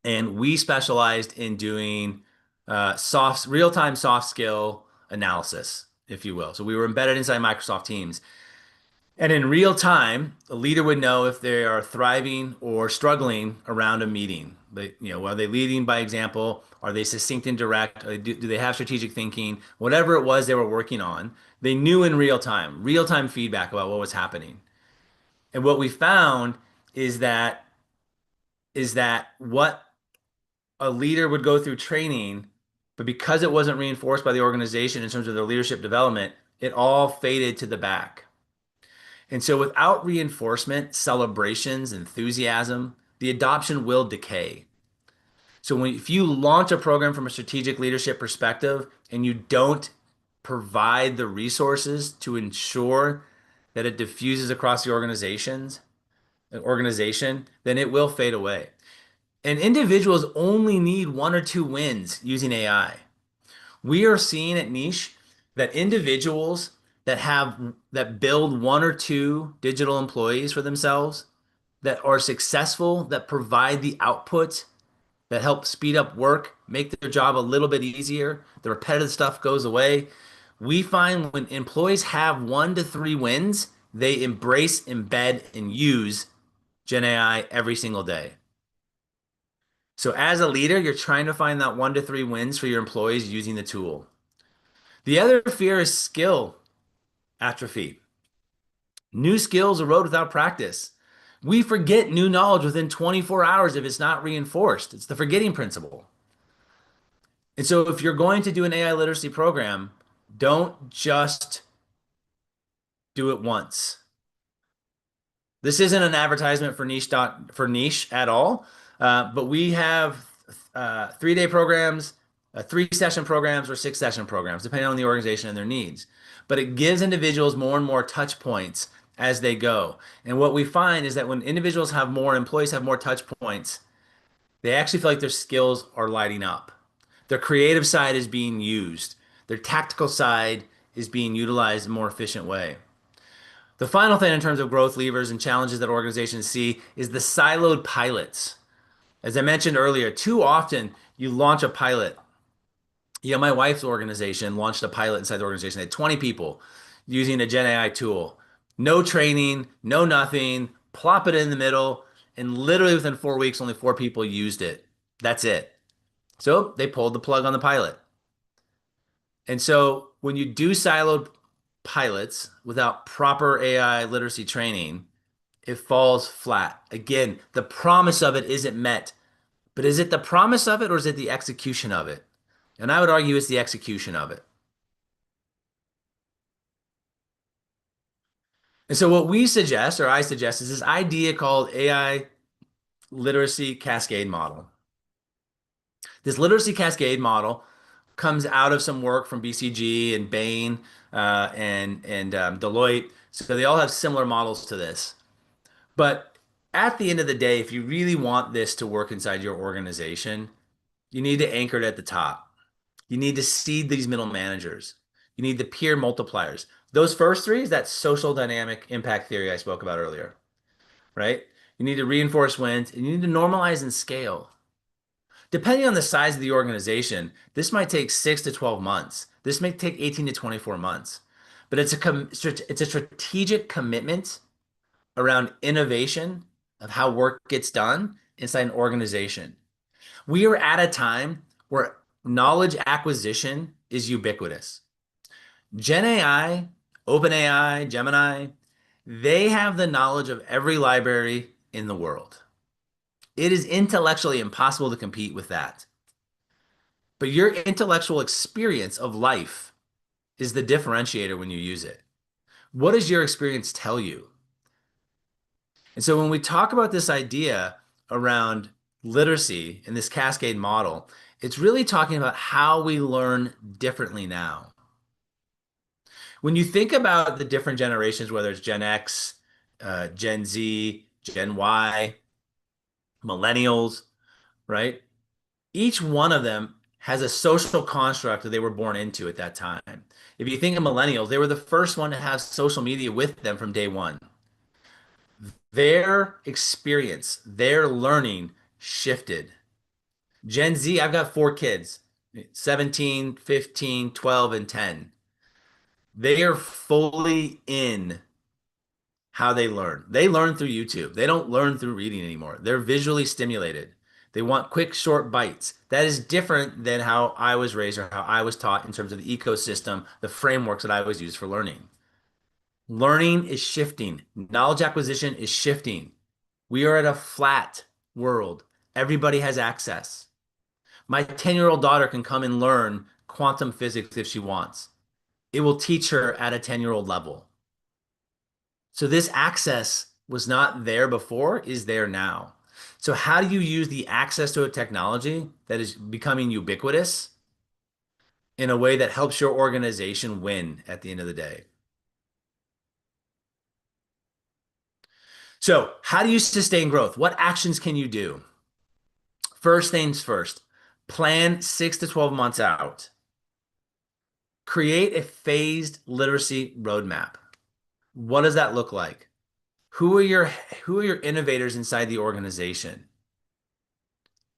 and we specialized in doing real-time soft skill analysis, if you will. So we were embedded inside Microsoft Teams. And in real time, a leader would know if they are thriving or struggling around a meeting. Are they leading by example? Are they succinct and direct? Do they have strategic thinking? Whatever it was they were working on, they knew in real time feedback about what was happening. And what we found is that what a leader would go through training, but because it wasn't reinforced by the organization in terms of their leadership development, it all faded to the back. And so without reinforcement, celebrations, enthusiasm, the adoption will decay. So if you launch a program from a strategic leadership perspective and you don't provide the resources to ensure that it diffuses across the organization, then it will fade away. And individuals only need one or two wins using AI. We are seeing at Niche that individuals that build one or two digital employees for themselves, that are successful, that provide the output, that help speed up work, make their job a little bit easier, the repetitive stuff goes away. We find when employees have 1 to 3 wins, they embrace, embed, and use Gen AI every single day. So as a leader, you're trying to find that 1 to 3 wins for your employees using the tool. The other fear is skill atrophy. New skills erode without practice. We forget new knowledge within 24 hours if it's not reinforced. It's the forgetting principle. And so if you're going to do an AI literacy program, don't just do it once. This isn't an advertisement for niche at all, but we have 3-day programs, 3-session programs, or 6-session programs, depending on the organization and their needs. But it gives individuals more and more touch points as they go. And what we find is that when employees have more touch points, they actually feel like their skills are lighting up. Their creative side is being used. Their tactical side is being utilized in a more efficient way. The final thing in terms of growth levers and challenges that organizations see is the siloed pilots. As I mentioned earlier, too often you launch a pilot. My wife's organization launched a pilot inside the organization. They had 20 people using a Gen AI tool. No training, no nothing, plop it in the middle, and literally within 4 weeks, only 4 people used it. That's it. So they pulled the plug on the pilot. And so when you do siloed pilots without proper AI literacy training, it falls flat. Again, the promise of it isn't met. But is it the promise of it or is it the execution of it? And I would argue it's the execution of it. And so what we suggest, or I suggest, is this idea called AI literacy cascade model. This literacy cascade model comes out of some work from BCG and Bain and Deloitte. So they all have similar models to this. But at the end of the day, if you really want this to work inside your organization, you need to anchor it at the top. You need to seed these middle managers. You need the peer multipliers. Those first three is that social dynamic impact theory I spoke about earlier, right? You need to reinforce wins and you need to normalize and scale. Depending on the size of the organization, this might take 6 to 12 months. This may take 18 to 24 months, but it's a strategic commitment around innovation of how work gets done inside an organization. We are at a time where knowledge acquisition is ubiquitous. Gen AI, OpenAI, Gemini, they have the knowledge of every library in the world. It is intellectually impossible to compete with that. But your intellectual experience of life is the differentiator when you use it. What does your experience tell you? And so when we talk about this idea around literacy in this cascade model, it's really talking about how we learn differently now. When you think about the different generations, whether it's Gen X, Gen Z, Gen Y, millennials, right? Each one of them has a social construct that they were born into at that time. If you think of millennials, they were the first one to have social media with them from day one. Their experience, their learning shifted. Gen Z, I've got four kids, 17, 15, 12, and 10. They are fully in how they learn. They learn through YouTube. They don't learn through reading anymore. They're visually stimulated. They want quick, short bites. That is different than how I was raised or how I was taught in terms of the ecosystem, the frameworks that I was used for learning. Learning is shifting. Knowledge acquisition is shifting. We are at a flat world. Everybody has access. My 10-year-old daughter can come and learn quantum physics if she wants. It will teach her at a 10-year-old level. So this access was not there before, is there now. So how do you use the access to a technology that is becoming ubiquitous in a way that helps your organization win at the end of the day? So how do you sustain growth? What actions can you do? First things first, plan 6 to 12 months out. Create a phased literacy roadmap. What does that look like? Who are your innovators inside the organization?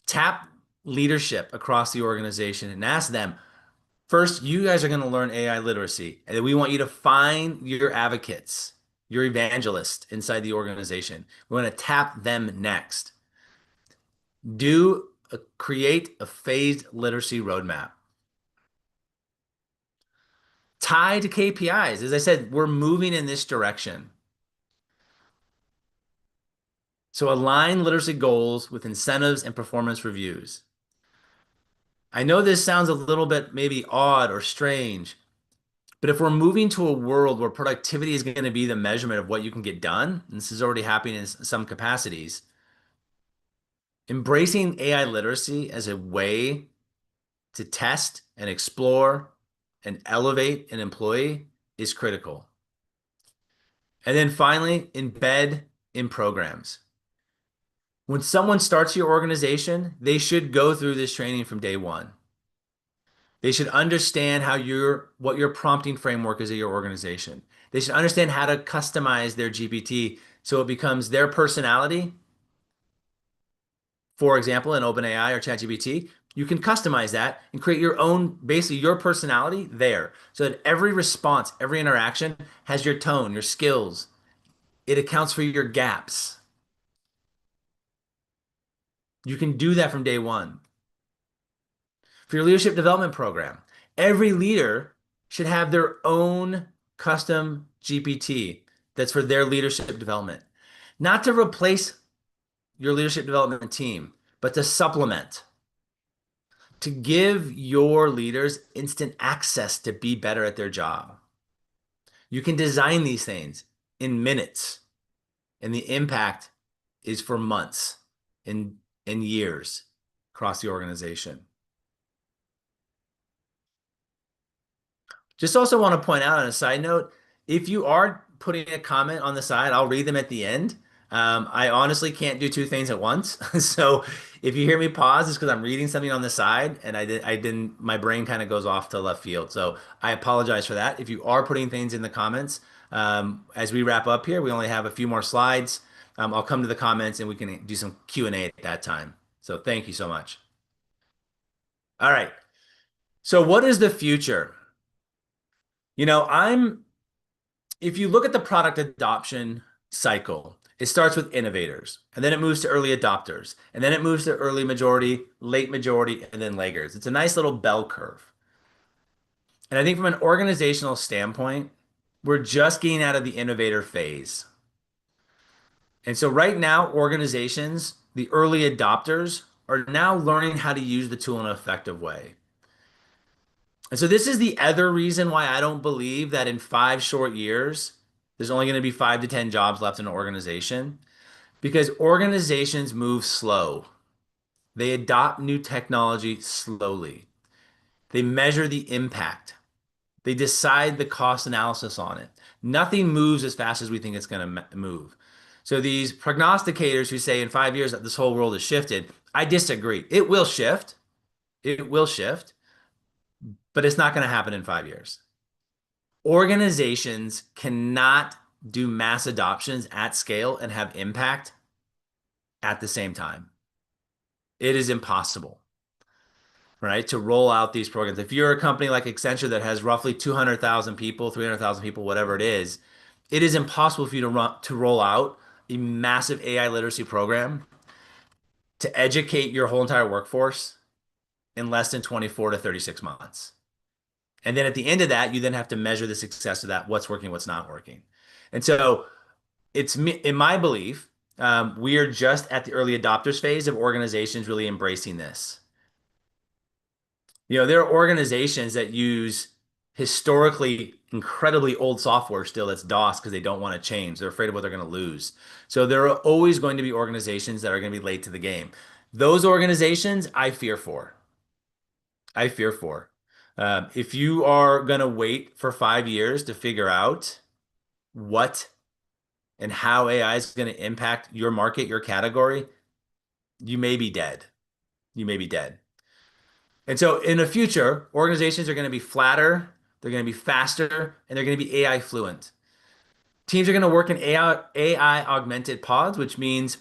Tap leadership across the organization and ask them, first, you guys are going to learn AI literacy, and then we want you to find your advocates, your evangelists inside the organization. We want to tap them next. Create a phased literacy roadmap. Tie to KPIs. As I said, we're moving in this direction. So align literacy goals with incentives and performance reviews. I know this sounds a little bit maybe odd or strange, but if we're moving to a world where productivity is going to be the measurement of what you can get done, and this is already happening in some capacities, embracing AI literacy as a way to test and explore and elevate an employee is critical. And then finally, embed in programs. When someone starts your organization, they should go through this training from day one. They should understand what your prompting framework is at your organization. They should understand how to customize their GPT so it becomes their personality. For example, in OpenAI or ChatGPT, you can customize that and create your own, basically your personality there. So that every response, every interaction has your tone, your skills. It accounts for your gaps. You can do that from day one. For your leadership development program, every leader should have their own custom GPT that's for their leadership development. Not to replace your leadership development team, but to supplement, to give your leaders instant access to be better at their job. You can design these things in minutes, and the impact is for months and years across the organization. Just also want to point out on a side note, if you are putting a comment on the side, I'll read them at the end. I honestly can't do two things at once. So if you hear me pause, it's because I'm reading something on the side and my brain kind of goes off to left field. So I apologize for that. If you are putting things in the comments, as we wrap up here, we only have a few more slides. I'll come to the comments and we can do some Q&A at that time. So thank you so much. All right. So what is the future? You know, if you look at the product adoption cycle, it starts with innovators, and then it moves to early adopters, and then it moves to early majority, late majority, and then laggers. It's a nice little bell curve. And I think from an organizational standpoint, we're just getting out of the innovator phase. And so right now, organizations, the early adopters, are now learning how to use the tool in an effective way. And so this is the other reason why I don't believe that in 5 short years, there's only going to be 5 to 10 jobs left in an organization because organizations move slow. They adopt new technology slowly. They measure the impact. They decide the cost analysis on it. Nothing moves as fast as we think it's going to move. So these prognosticators who say in 5 years that this whole world has shifted, I disagree. It will shift. It will shift, but it's not going to happen in 5 years. Organizations cannot do mass adoptions at scale and have impact at the same time. It is impossible, right? To roll out these programs. If you're a company like Accenture that has roughly 200,000 people, 300,000 people, whatever it is impossible for you to roll out a massive AI literacy program to educate your whole entire workforce in less than 24 to 36 months. And then at the end of that, you then have to measure the success of that, what's working, what's not working. And so it's in my belief, we are just at the early adopters phase of organizations really embracing this. You know, there are organizations that use historically incredibly old software still that's DOS because they don't want to change. They're afraid of what they're going to lose. So there are always going to be organizations that are going to be late to the game. Those organizations I fear for. I fear for. If you are going to wait for 5 years to figure out what and how AI is going to impact your market, your category, you may be dead. You may be dead. And so in the future, organizations are going to be flatter, they're going to be faster, and they're going to be AI fluent. Teams are going to work in AI augmented pods, which means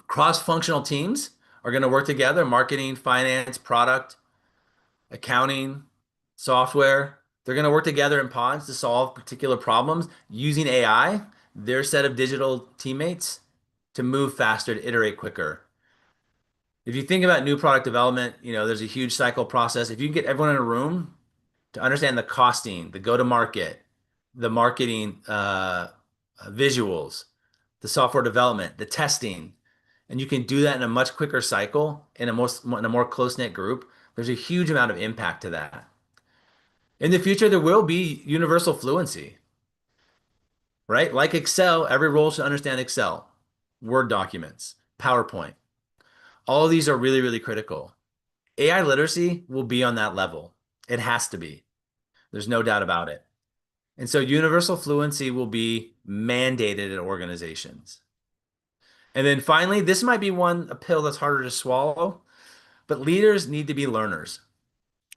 cross-functional teams are going to work together, marketing, finance, product, accounting, software. They're going to work together in pods to solve particular problems using AI, their set of digital teammates, to move faster, to iterate quicker. If you think about new product development, you know, there's a huge cycle process. If you can get everyone in a room to understand the costing, the go-to-market, the marketing visuals, the software development, the testing, and you can do that in a much quicker cycle in a more close-knit group, there's a huge amount of impact to that. In the future, there will be universal fluency, right? Like Excel, every role should understand Excel, Word documents, PowerPoint. All of these are really, really critical. AI literacy will be on that level. It has to be. There's no doubt about it. And so universal fluency will be mandated in organizations. And then finally, this might be a pill that's harder to swallow, but leaders need to be learners.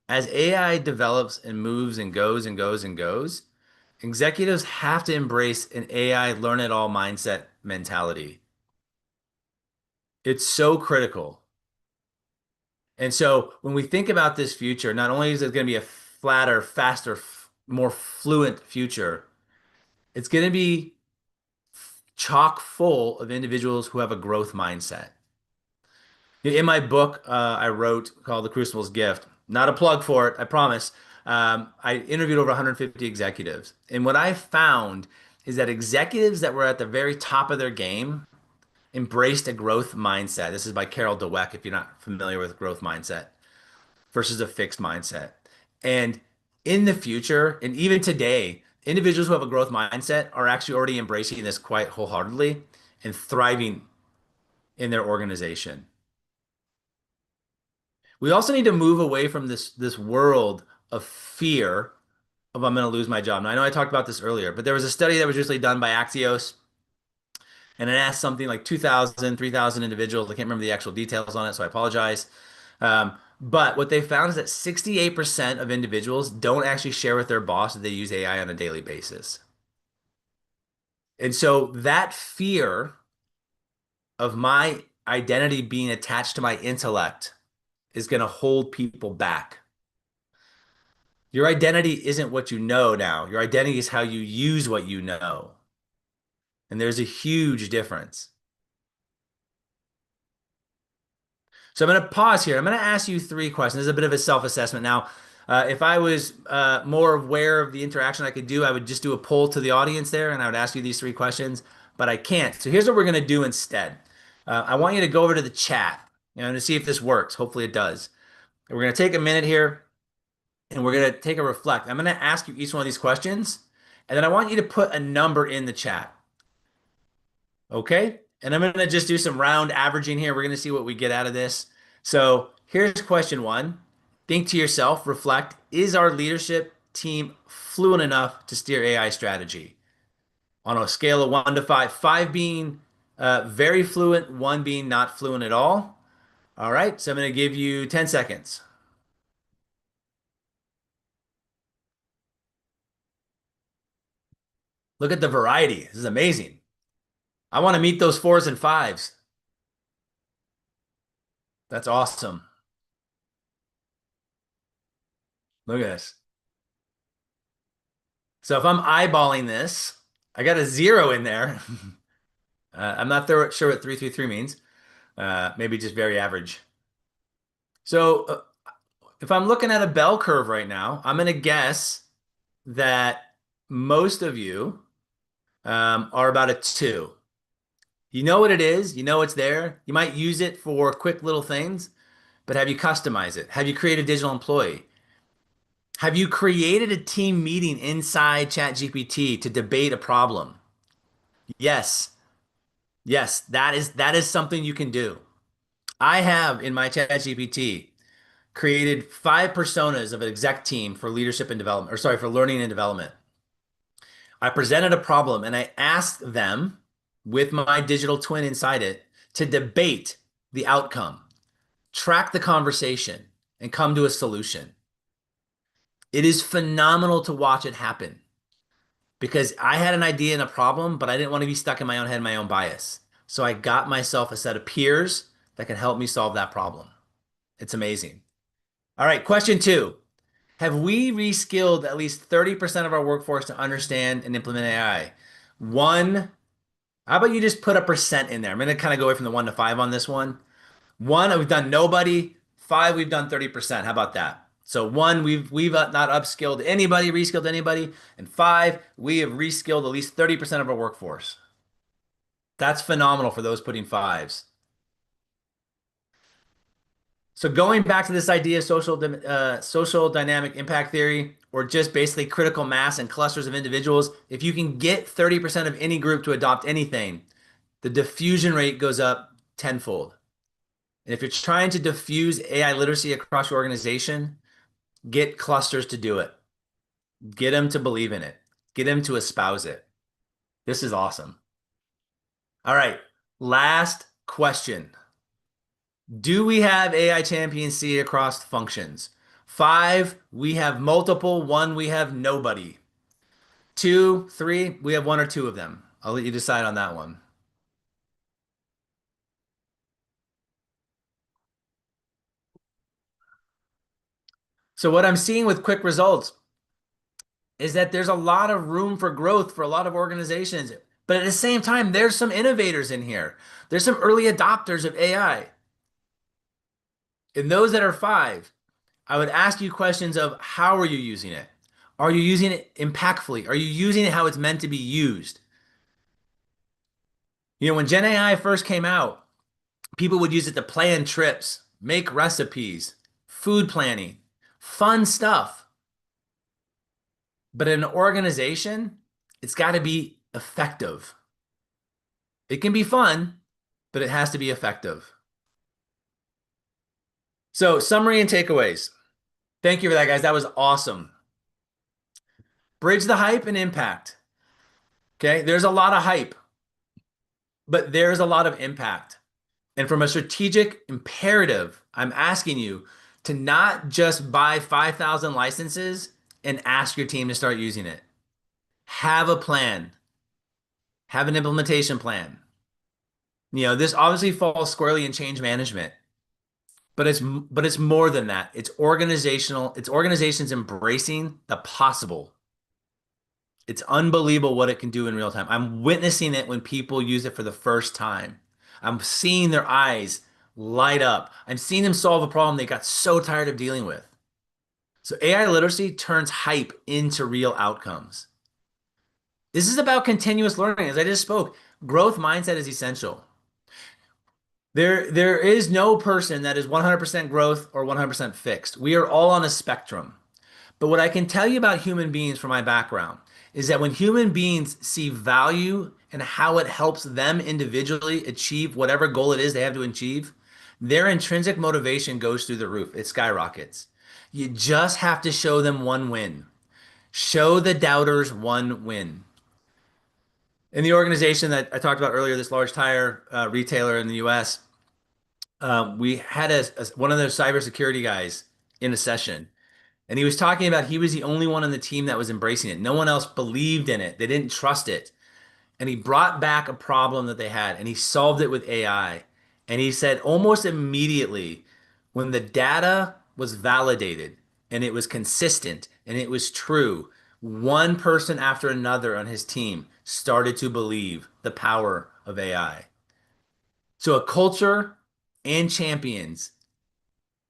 As AI develops and moves and goes and goes and goes, executives have to embrace an AI learn it all mindset mentality. It's so critical. And so when we think about this future, not only is it going to be a flatter, faster, more fluent future, it's going to be chock full of individuals who have a growth mindset. In my book, I wrote called The Crucible's Gift, not a plug for it, I promise. I interviewed over 150 executives. And what I found is that executives that were at the very top of their game embraced a growth mindset. This is by Carol Dweck, if you're not familiar with growth mindset, versus a fixed mindset. And in the future, and even today, individuals who have a growth mindset are actually already embracing this quite wholeheartedly and thriving in their organization. We also need to move away from this world of fear of I'm going to lose my job. Now, I know I talked about this earlier, but there was a study that was recently done by Axios, and it asked something like 2,000, 3,000 individuals. I can't remember the actual details on it, so I apologize. But what they found is that 68% of individuals don't actually share with their boss that they use AI on a daily basis. And so that fear of my identity being attached to my intellect is going to hold people back. Your identity isn't what you know now. Your identity is how you use what you know. And there's a huge difference. So I'm going to pause here. I'm going to ask you three questions. This is a bit of a self-assessment. Now, if I was more aware of the interaction I could do, I would just do a poll to the audience there and I would ask you these three questions, but I can't. So here's what we're going to do instead. I want you to go over to the chat and to see if this works. Hopefully it does. We're going to take a minute here and we're going to take a reflect. I'm going to ask you each one of these questions, and then I want you to put a number in the chat. Okay? And I'm going to just do some round averaging here. We're going to see what we get out of this. So here's question one. Think to yourself, reflect, is our leadership team fluent enough to steer AI strategy? On a scale of 1 to 5, 5 being very fluent, 1 being not fluent at all. All right, so I'm going to give you 10 seconds. Look at the variety. This is amazing. I want to meet those 4s and 5s. That's awesome. Look at this. So if I'm eyeballing this, I got a 0 in there. I'm not sure what 333 means. Maybe just very average. So if I'm looking at a bell curve right now, I'm going to guess that most of you are about a 2. You know what it is. You know it's there. You might use it for quick little things, but have you customized it? Have you created a digital employee? Have you created a team meeting inside ChatGPT to debate a problem? Yes. Yes, that is something you can do. I have in my ChatGPT created 5 personas of an exec team for leadership and development, or sorry, for learning and development. I presented a problem and I asked them with my digital twin inside it to debate the outcome, track the conversation, and come to a solution. It is phenomenal to watch it happen because I had an idea and a problem, but I didn't want to be stuck in my own head, my own bias. So I got myself a set of peers that can help me solve that problem. It's amazing. All right, question 2. Have we reskilled at least 30% of our workforce to understand and implement AI? One, how about you just put a percent in there? I'm going to kind of go away from the 1 to 5 on this one. 1, we've done nobody. 5, we've done 30%. How about that? So 1, we've not upskilled anybody, reskilled anybody, and 5, we have reskilled at least 30% of our workforce. That's phenomenal for those putting 5s. So going back to this idea of social dynamic impact theory, or just basically critical mass and clusters of individuals, if you can get 30% of any group to adopt anything, the diffusion rate goes up tenfold. And if you're trying to diffuse AI literacy across your organization, get clusters to do it. Get them to believe in it. Get them to espouse it. This is awesome. All right, last question. Do we have AI champion C across functions? 5, we have multiple. 1, we have nobody. 2, 3, we have 1 or 2 of them. I'll let you decide on that one. So what I'm seeing with quick results is that there's a lot of room for growth for a lot of organizations. But at the same time, there's some innovators in here. There's some early adopters of AI. And those that are 5, I would ask you questions of how are you using it? Are you using it impactfully? Are you using it how it's meant to be used? You know, when Gen AI first came out, people would use it to plan trips, make recipes, food planning, fun stuff. But in an organization, it's got to be effective. It can be fun, but it has to be effective. So, summary and takeaways. Thank you for that, guys. That was awesome. Bridge the hype and impact. Okay, there's a lot of hype, but there's a lot of impact. And from a strategic imperative, I'm asking you to not just buy 5,000 licenses and ask your team to start using it. Have a plan. Have an implementation plan. You know, this obviously falls squarely in change management. But it's more than that. It's organizational. It's organizations embracing the possible. It's unbelievable what it can do in real time. I'm witnessing it when people use it for the first time. I'm seeing their eyes light up. I'm seeing them solve a problem they got so tired of dealing with. So AI literacy turns hype into real outcomes. This is about continuous learning. As I just spoke, growth mindset is essential. There is no person that is 100% growth or 100% fixed. We are all on a spectrum. But what I can tell you about human beings from my background is that when human beings see value and how it helps them individually achieve whatever goal it is they have to achieve, their intrinsic motivation goes through the roof. It skyrockets. You just have to show them one win. Show the doubters one win. In the organization that I talked about earlier, this large tire retailer in the US, we had one of the cybersecurity guys in a session. And he was talking about he was the only one on the team that was embracing it. No one else believed in it. They didn't trust it. And he brought back a problem that they had and he solved it with AI. And he said almost immediately when the data was validated and it was consistent and it was true, one person after another on his team started to believe the power of AI. So a culture and champions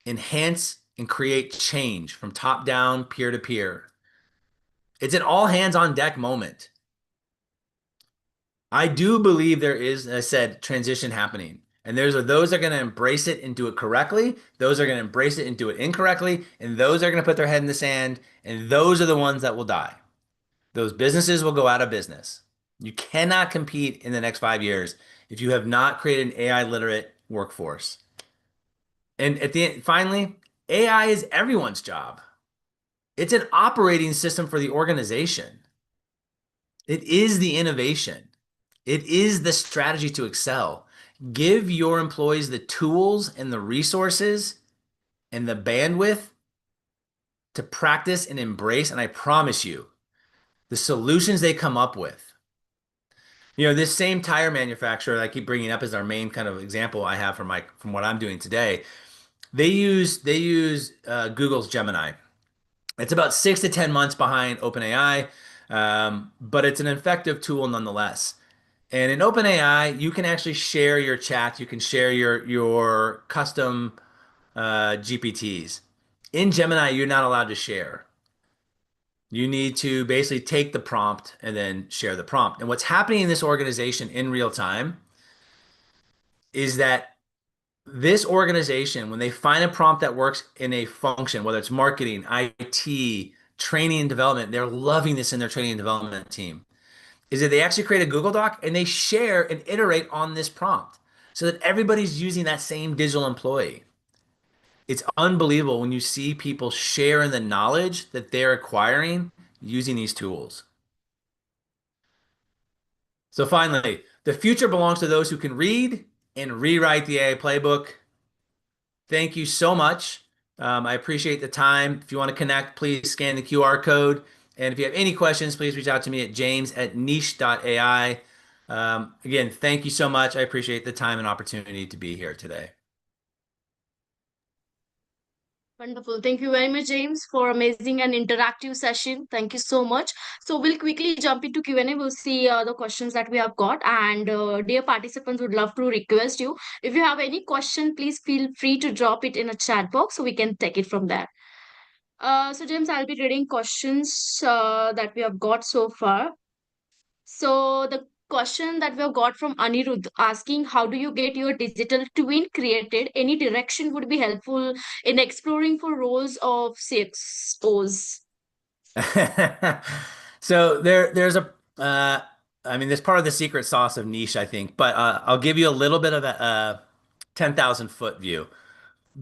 enhance and create change from top down, peer to peer. It's an all hands on deck moment. I do believe there is, as I said, transition happening. And there's those that are going to embrace it and do it correctly. Those are going to embrace it and do it incorrectly. And those are going to put their head in the sand. And those are the ones that will die. Those businesses will go out of business. You cannot compete in the next 5 years if you have not created an AI literate workforce. And at the end, finally, AI is everyone's job. It's an operating system for the organization. It is the innovation. It is the strategy to excel. Give your employees the tools and the resources and the bandwidth to practice and embrace. And I promise you, the solutions they come up with. This same tire manufacturer that I keep bringing up as our main kind of example I have from what I'm doing today. They use Google's Gemini. It's about 6 to 10 months behind OpenAI, but it's an effective tool nonetheless. And in OpenAI, you can actually share your chat. You can share your custom GPTs. In Gemini, you're not allowed to share. You need to basically take the prompt and then share the prompt. And what's happening in this organization in real time is that this organization, when they find a prompt that works in a function, whether it's marketing, IT, training and development, they're loving this in their training and development team, is that they actually create a Google Doc and they share and iterate on this prompt so that everybody's using that same digital employee. It's unbelievable when you see people share in the knowledge that they're acquiring using these tools. So finally, the future belongs to those who can read and rewrite the AI playbook. Thank you so much. I appreciate the time. If you want to connect, please scan the QR code. And if you have any questions, please reach out to me at james@niche.ai. Again, thank you so much. I appreciate the time and opportunity to be here today.
Wonderful. Thank you very much, James, for amazing and interactive session. Thank you so much. So we'll quickly jump into Q&A. We'll see the questions that we have got. And dear participants, would love to request you, if you have any question, please feel free to drop it in a chat box so we can take it from there. So James, I'll be reading questions that we have got so far. So the question that we have got from Anirudh asking, how do you get your digital twin created? Any direction would be helpful in exploring for roles of CXOs.
So there's there's part of the secret sauce of niche, I think, but I'll give you a little bit of a 10,000 foot view.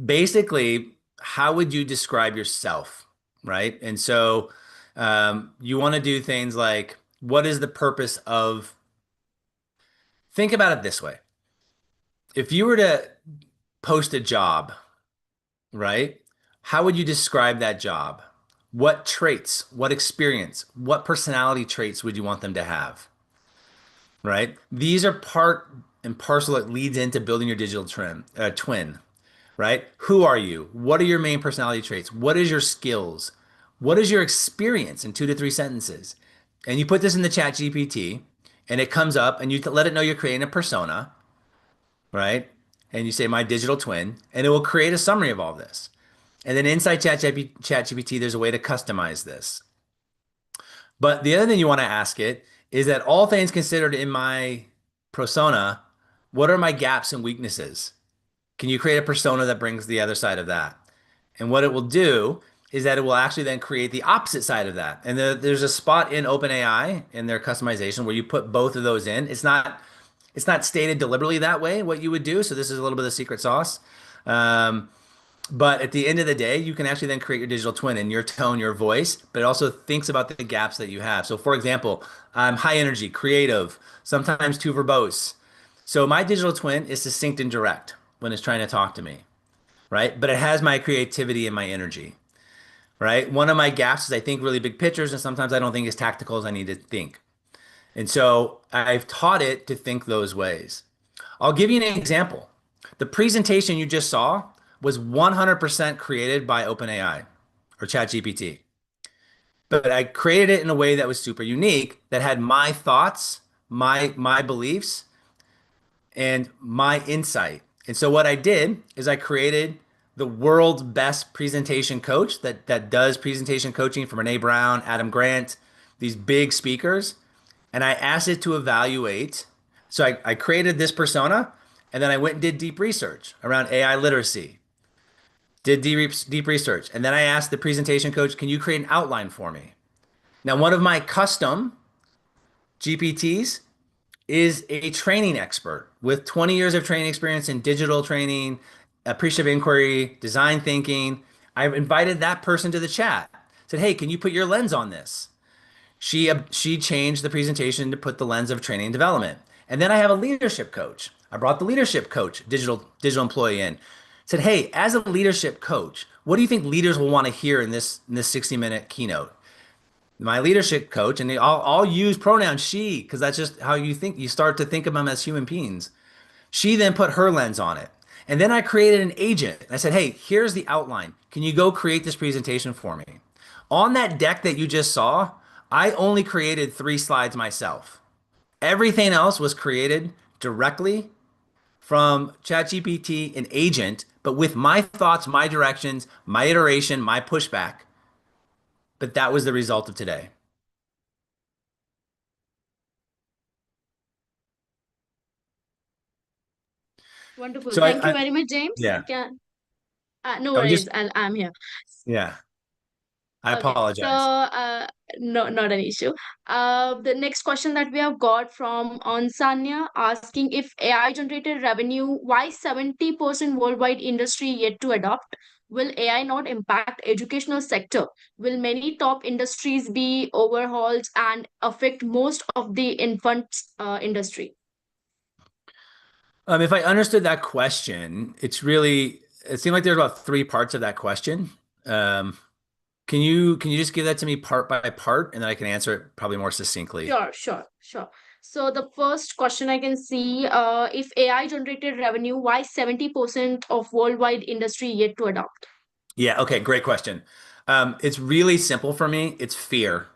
Basically, how would you describe yourself, right? And so you want to do things like, what is the purpose of, think about it this way. If you were to post a job, right? How would you describe that job? What traits, what experience, what personality traits would you want them to have? Right? These are part and parcel that leads into building your digital twin. right? Who are you? What are your main personality traits? What is your skills? What is your experience in 2 to 3 sentences? And you put this in the chat GPT and it comes up and you let it know you're creating a persona, right? And you say my digital twin and it will create a summary of all this. And then inside ChatGPT, there's a way to customize this. But the other thing you want to ask it is that all things considered in my persona, what are my gaps and weaknesses? Can you create a persona that brings the other side of that? And what it will do is that it will actually then create the opposite side of that. And there's a spot in OpenAI in their customization where you put both of those in. It's not stated deliberately that way what you would do. So this is a little bit of secret sauce. Um, but at the end of the day, you can actually then create your digital twin in your tone, your voice, but it also thinks about the gaps that you have. So for example, I'm high energy, creative, sometimes too verbose. So my digital twin is succinct and direct when it's trying to talk to me, right? But it has my creativity and my energy, right? One of my gaps is I think really big pictures, and sometimes I don't think as tactical as I need to think. And so I've taught it to think those ways. I'll give you an example. The presentation you just saw was 100% created by OpenAI or ChatGPT. But I created it in a way that was super unique, that had my thoughts, my beliefs, and my insight. And so what I did is I created the world's best presentation coach that does presentation coaching for Brene Brown, Adam Grant, these big speakers. And I asked it to evaluate. So I created this persona and then I went and did deep research around AI literacy, did deep research. And then I asked the presentation coach, can you create an outline for me? Now, one of my custom GPTs is a training expert with 20 years of training experience in digital training, appreciative inquiry, design thinking. I've invited that person to the chat. Said, hey, can you put your lens on this? She changed the presentation to put the lens of training and development. And then I have a leadership coach. I brought the leadership coach, digital employee in. Said, hey, as a leadership coach, what do you think leaders will want to hear in this 60-minute keynote? My leadership coach, and I'll use pronoun she because that's just how you think. You start to think of them as human beings. She then put her lens on it. And then I created an agent. I said, hey, here's the outline. Can you go create this presentation for me? On that deck that you just saw, I only created 3 slides myself. Everything else was created directly from ChatGPT, an agent, but with my thoughts, my directions, my iteration, my pushback. But that was the result of today.
Wonderful.
So
Thank you very much, James.
yeah,
No
I was
worries.
just,
I'm here.
yeah, I
Okay, so
apologize.
no, not an issue. The next question that we have got from Sanya asking if AI generated revenue, why 70% worldwide industry yet to adopt? Will AI not impact educational sector? Will many top industries be overhauled and affect most of the infant industry?
If I understood that question, it seemed like there's about 3 parts of that question. Um, can you just give that to me part by part, and then I can answer it probably more succinctly?
Sure. So the first question I can see, if AI generated revenue, why 70% of worldwide industry yet to adopt?
Yeah, okay, great question. It's really simple for me. It's fear.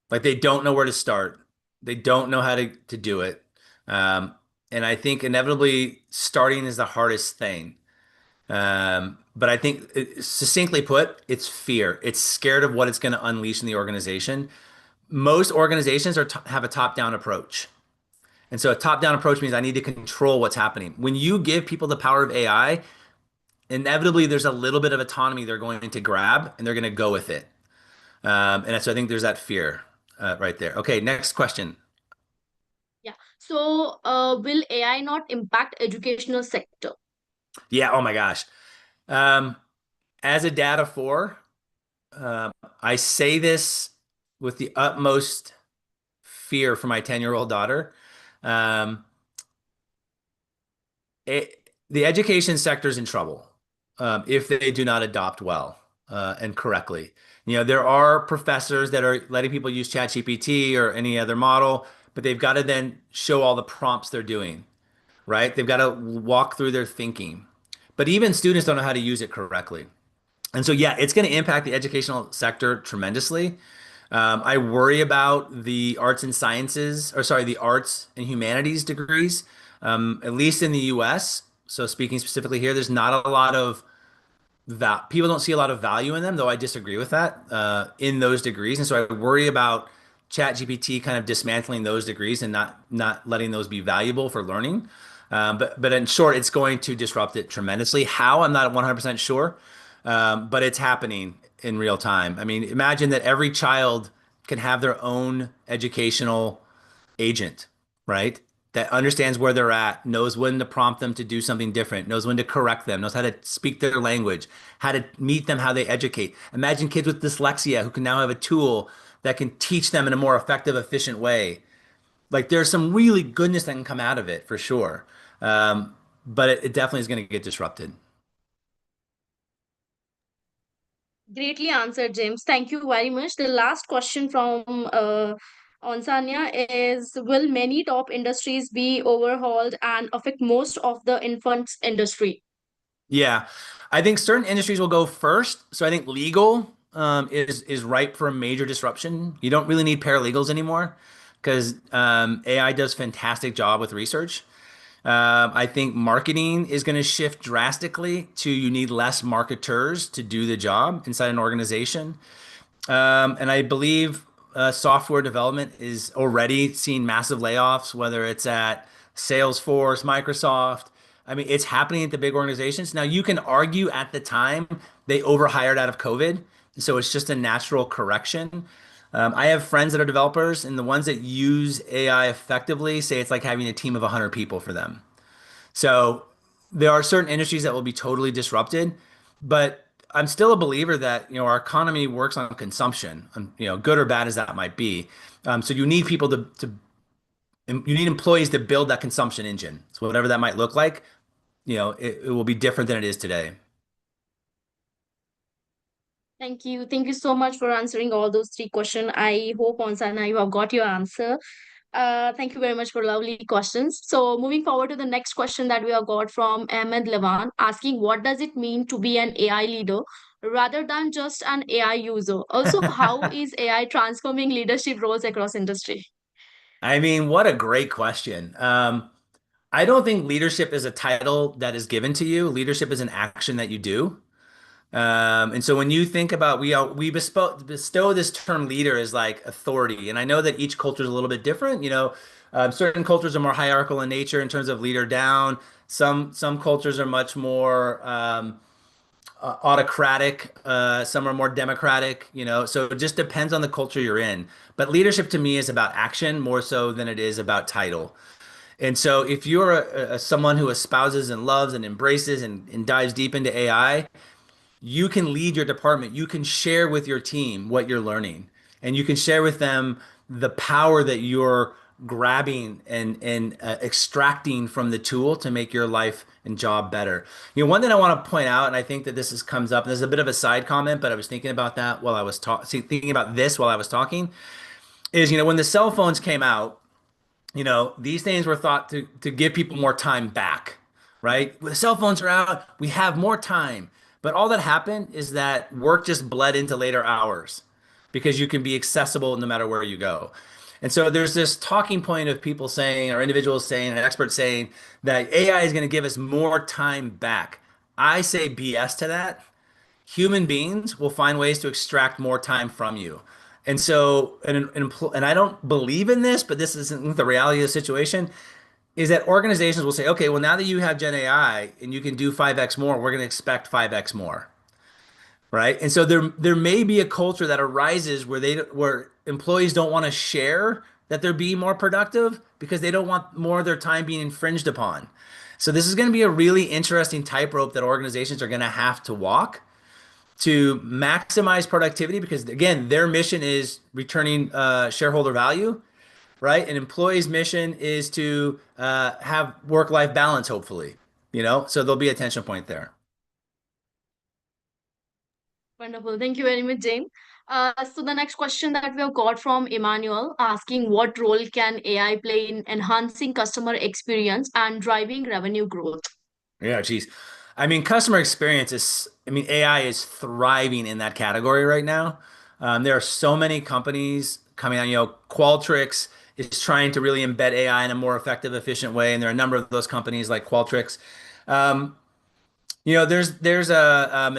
Like they don't know where to start. They don't know how to do it. Um, and I think inevitably starting is the hardest thing. But I think succinctly put, it's fear. It's scared of what it's going to unleash in the organization. Most organizations have a top-down approach. And so a top-down approach means I need to control what's happening. When you give people the power of AI, inevitably there's a little bit of autonomy they're going to grab and they're going to go with it. And so I think there's that fear right there. Okay, next question.
Yeah. So will AI not impact educational sector?
Yeah, oh my gosh. Um, as a dad of 4, uh, I say this with the utmost fear for my 10-year-old daughter. Um, the education sector is in trouble if they do not adopt well and correctly. There are professors that are letting people use ChatGPT or any other model, but they've got to then show all the prompts they're doing, right? They've got to walk through their thinking. but even students don't know how to use it correctly. And so, yeah, it's going to impact the educational sector tremendously. I worry about the arts and sciences, or sorry, the arts and humanities degrees, at least in the US. So, speaking specifically here, there's not a lot of people don't see a lot of value in them, though I disagree with that in those degrees. And so I worry about ChatGPT kind of dismantling those degrees and not letting those be valuable for learning. But in short, it's going to disrupt it tremendously. How? I'm not 100% sure, but it's happening in real time. I mean, imagine that every child can have their own educational agent, right? That understands where they're at, knows when to prompt them to do something different, knows when to correct them, knows how to speak their language, how to meet them, how they educate. Imagine kids with dyslexia who can now have a tool that can teach them in a more effective, efficient way. Like there's some really goodness that can come out of it for sure. But it definitely is going to get disrupted.
Greatly answered, James. Thank you very much. The last question from Onsanya is: will many top industries be overhauled and affect most of the infants industry?
Yeah, I think certain industries will go first. So I think legal is ripe for a major disruption. You don't really need paralegals anymore because AI does fantastic job with research. I think marketing is going to shift drastically to you need less marketers to do the job inside an organization. And I believe software development is already seeing massive layoffs, whether it's at Salesforce, Microsoft. I mean, it's happening at the big organizations. Now, you can argue at the time they overhired out of COVID. So it's just a natural correction. I have friends that are developers, and the ones that use AI effectively say it's like having a team of 100 people for them. So there are certain industries that will be totally disrupted, but I'm still a believer that our economy works on consumption, good or bad as that might be. So you need people you need employees to build that consumption engine. So whatever that might look like, it will be different than it is today.
Thank you. Thank you so much for answering all those three questions. I hope, Onsana, you have got your answer. Thank you very much for lovely questions. So moving forward to the next question that we have got from Ahmed Levan, asking what does it mean to be an AI leader rather than just an AI user? Also, how is AI transforming leadership roles across industry?
I mean, what a great question. I don't think leadership is a title that is given to you. Leadership is an action that you do. And so when you think about we bestow this term leader as like authority, and I know that each culture is a little bit different. Certain cultures are more hierarchical in nature in terms of leader down. Some cultures are much more autocratic. Some are more democratic. So it just depends on the culture you're in. But leadership to me is about action more so than it is about title. And so if you're someone who espouses and loves and embraces and dives deep into AI, you can lead your department. You can share with your team what you're learning, and you can share with them the power that you're grabbing and extracting from the tool to make your life and job better. One thing I want to point out, and I think that comes up, and this is a bit of a side comment, but I was thinking about that while I was thinking about this while I was talking, is when the cell phones came out, these things were thought to give people more time back, right? When the cell phones are out, we have more time. But all that happened is that work just bled into later hours because you can be accessible no matter where you go. And so there's this talking point of people saying, or individuals saying, and experts saying that AI is going to give us more time back. I say BS to that. Human beings will find ways to extract more time from you. And so, and I don't believe in this, but this isn't the reality of the situation, is that organizations will say, okay, well, now that you have Gen AI and you can do 5x more, we're going to expect 5x more. Right. And so there may be a culture that arises where employees don't want to share that they're being more productive because they don't want more of their time being infringed upon. So this is going to be a really interesting tightrope that organizations are going to have to walk to maximize productivity because again, their mission is returning shareholder value, right? An employee's mission is to have work-life balance, hopefully, so there'll be a tension point there.
Wonderful. Thank you very much, Jane. So the next question that we have got from Emmanuel asking what role can AI play in enhancing customer experience and driving revenue growth?
Yeah, geez. I mean, customer experience is, I mean, AI is thriving in that category right now. There are so many companies coming out, Qualtrics is trying to really embed AI in a more effective, efficient way. And there are a number of those companies like Qualtrics. Um, there's I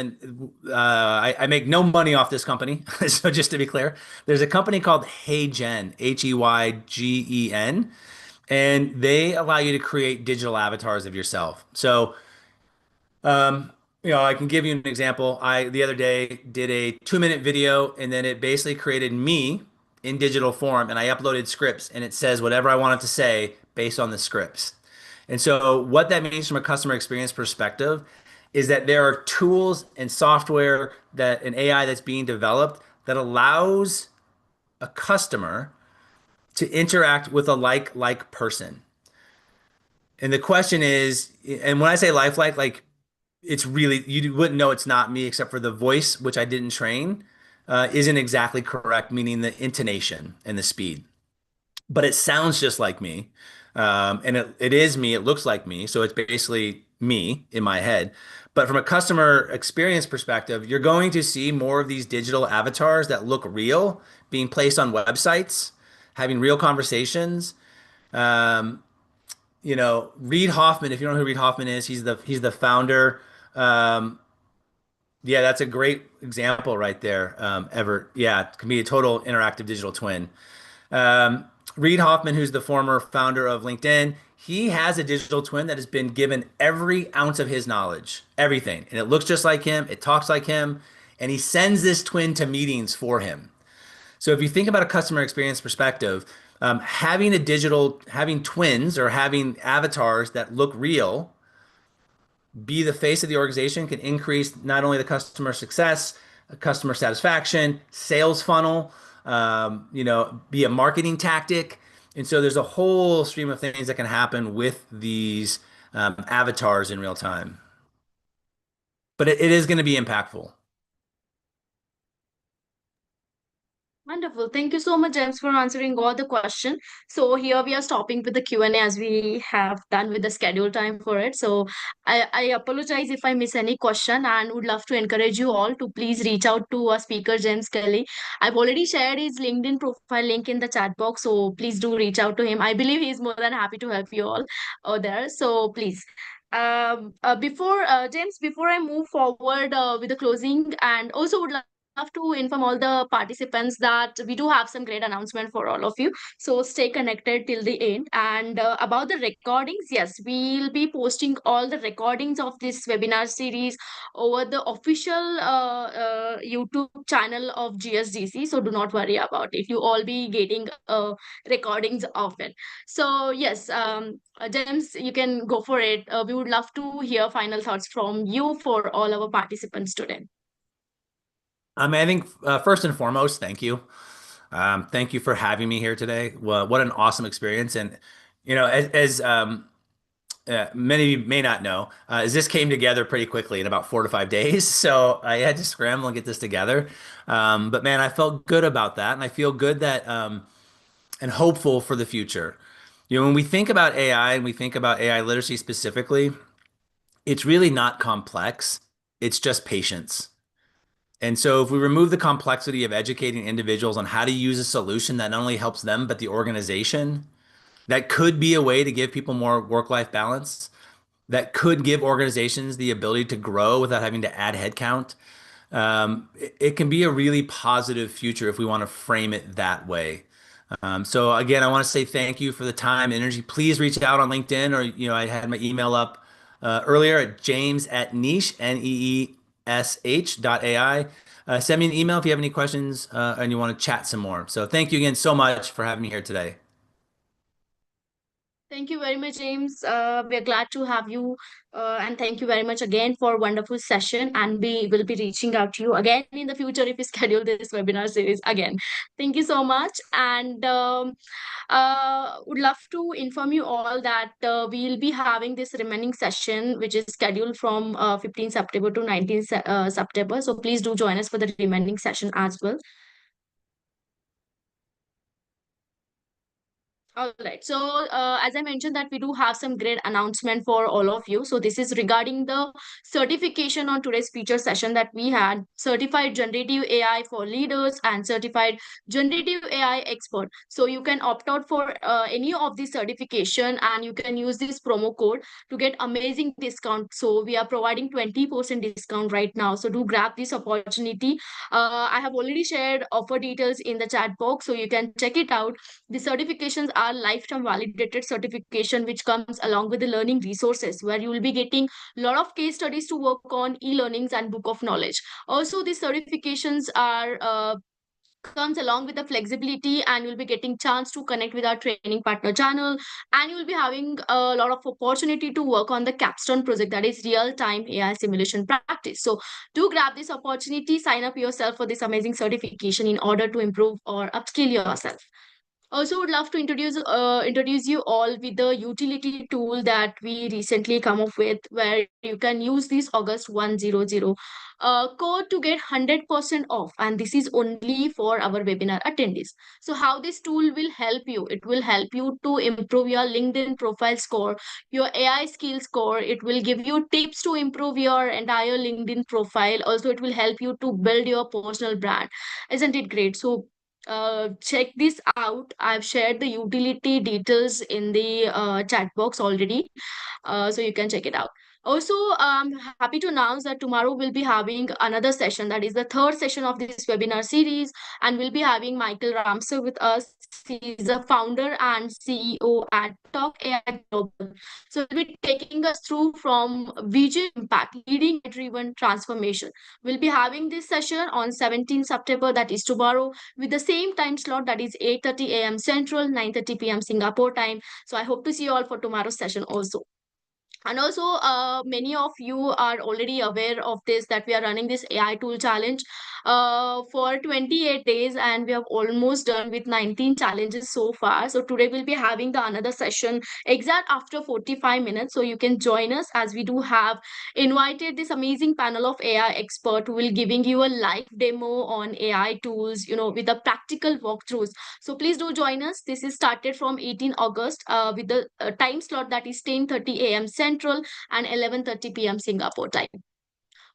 make no money off this company. So just to be clear, there's a company called HeyGen, HeyGen, and they allow you to create digital avatars of yourself. So um, I can give you an example. I the other day did a 2-minute video, and then it basically created me in digital form, and I uploaded scripts, and it says whatever I want it to say based on the scripts. And so, what that means from a customer experience perspective is that there are tools and software that an AI that's being developed that allows a customer to interact with a like person. And the question is, and when I say lifelike, like it's really you wouldn't know it's not me except for the voice, which I didn't train, isn't exactly correct, meaning the intonation and the speed. But it sounds just like me, and it is me. It looks like me, so it's basically me in my head. But from a customer experience perspective, you're going to see more of these digital avatars that look real being placed on websites, having real conversations. Um, Reid Hoffman, if you don't know who Reid Hoffman is, he's the founder. Um, yeah, that's a great example right there. Yeah, it can be a total interactive digital twin. Um, Reid Hoffman, who's the former founder of LinkedIn, he has a digital twin that has been given every ounce of his knowledge, everything. And it looks just like him, it talks like him, and he sends this twin to meetings for him. So if you think about a customer experience perspective, having twins or having avatars that look real, be the face of the organization can increase not only the customer success, customer satisfaction, sales funnel, be a marketing tactic. And so there's a whole stream of things that can happen with these avatars in real time. But it is going to be impactful.
Wonderful. Thank you so much, James, for answering all the question. So here we are stopping with the Q&A as we have done with the schedule time for it. So I apologize if I miss any question and would love to encourage you all to please reach out to our speaker, James Kelly. I've already shared his LinkedIn profile link in the chat box. So please do reach out to him. I believe he's more than happy to help you all there. So please. Before James, before I move forward with the closing, and also would love to inform all the participants that we do have some great announcement for all of you. So stay connected till the end. And about the recordings, yes, we'll be posting all the recordings of this webinar series over the official YouTube channel of GSDC. So do not worry about it. You all be getting recordings of it. So yes, James, you can go for it. We would love to hear final thoughts from you for all our participants today.
I think first and foremost, thank you. Thank you for having me here today. Well, what an awesome experience. And, as many of you may not know, is this came together pretty quickly in about 4 to 5 days. So I had to scramble and get this together. But man, I felt good about that. And I feel good that and hopeful for the future. When we think about AI and we think about AI literacy specifically, it's really not complex. It's just patience. And so, if we remove the complexity of educating individuals on how to use a solution that not only helps them, but the organization, that could be a way to give people more work-life balance, that could give organizations the ability to grow without having to add headcount. It can be a really positive future if we want to frame it that way. So again, I want to say thank you for the time and energy. Please reach out on LinkedIn or, I had my email up earlier at james at niche, neesh.ai. Send me an email if you have any questions and you want to chat some more. So thank you again so much for having me here today.
Thank you very much, James. We are glad to have you. And thank you very much again for a wonderful session. And we will be reaching out to you again in the future if we schedule this webinar series again. Thank you so much. And would love to inform you all that we'll be having this remaining session, which is scheduled from 15 September to 19 September. So please do join us for the remaining session as well. All right. So, as I mentioned that we do have some great announcement for all of you. So this is regarding the certification on today's feature session that we had certified generative AI for leaders and certified generative AI expert. So you can opt out for any of the certification and you can use this promo code to get amazing discount. So we are providing 20% discount right now. So do grab this opportunity. I have already shared offer details in the chat box, so you can check it out. The certifications are lifetime validated certification, which comes along with the learning resources, where you will be getting a lot of case studies to work on, e-learnings and book of knowledge. Also, these certifications are comes along with the flexibility, and you'll be getting chance to connect with our training partner channel, and you'll be having a lot of opportunity to work on the capstone project, that is real time AI simulation practice. So do grab this opportunity, sign up yourself for this amazing certification in order to improve or upskill yourself. Also would love to introduce you all with the utility tool that we recently come up with, where you can use this August 100 code to get 100% off, and this is only for our webinar attendees. So how this tool will help you? It will help you to improve your LinkedIn profile score, your AI skills score. It will give you tips to improve your entire LinkedIn profile. Also it will help you to build your personal brand. Isn't it great? So check this out. I've shared the utility details in the chat box already, so you can check it out. Also, I'm happy to announce that tomorrow we'll be having another session, that is the third session of this webinar series, and we'll be having Michael Ramsey with us. He's the founder and CEO at Talk AI Global. So he'll be taking us through from vision impact, leading driven transformation. We'll be having this session on 17 September, that is tomorrow, with the same time slot, that is 8:30 a.m. Central, 9:30 p.m. Singapore time. So I hope to see you all for tomorrow's session also. And also, many of you are already aware of this, that we are running this AI tool challenge for 28 days, and we have almost done with 19 challenges so far. So today we'll be having the another session exact after 45 minutes. So you can join us, as we do have invited this amazing panel of AI expert who will giving you a live demo on AI tools, with the practical walkthroughs. So please do join us. This is started from 18 August with the time slot, that is 10:30 a.m. Central and 11:30 p.m. Singapore time.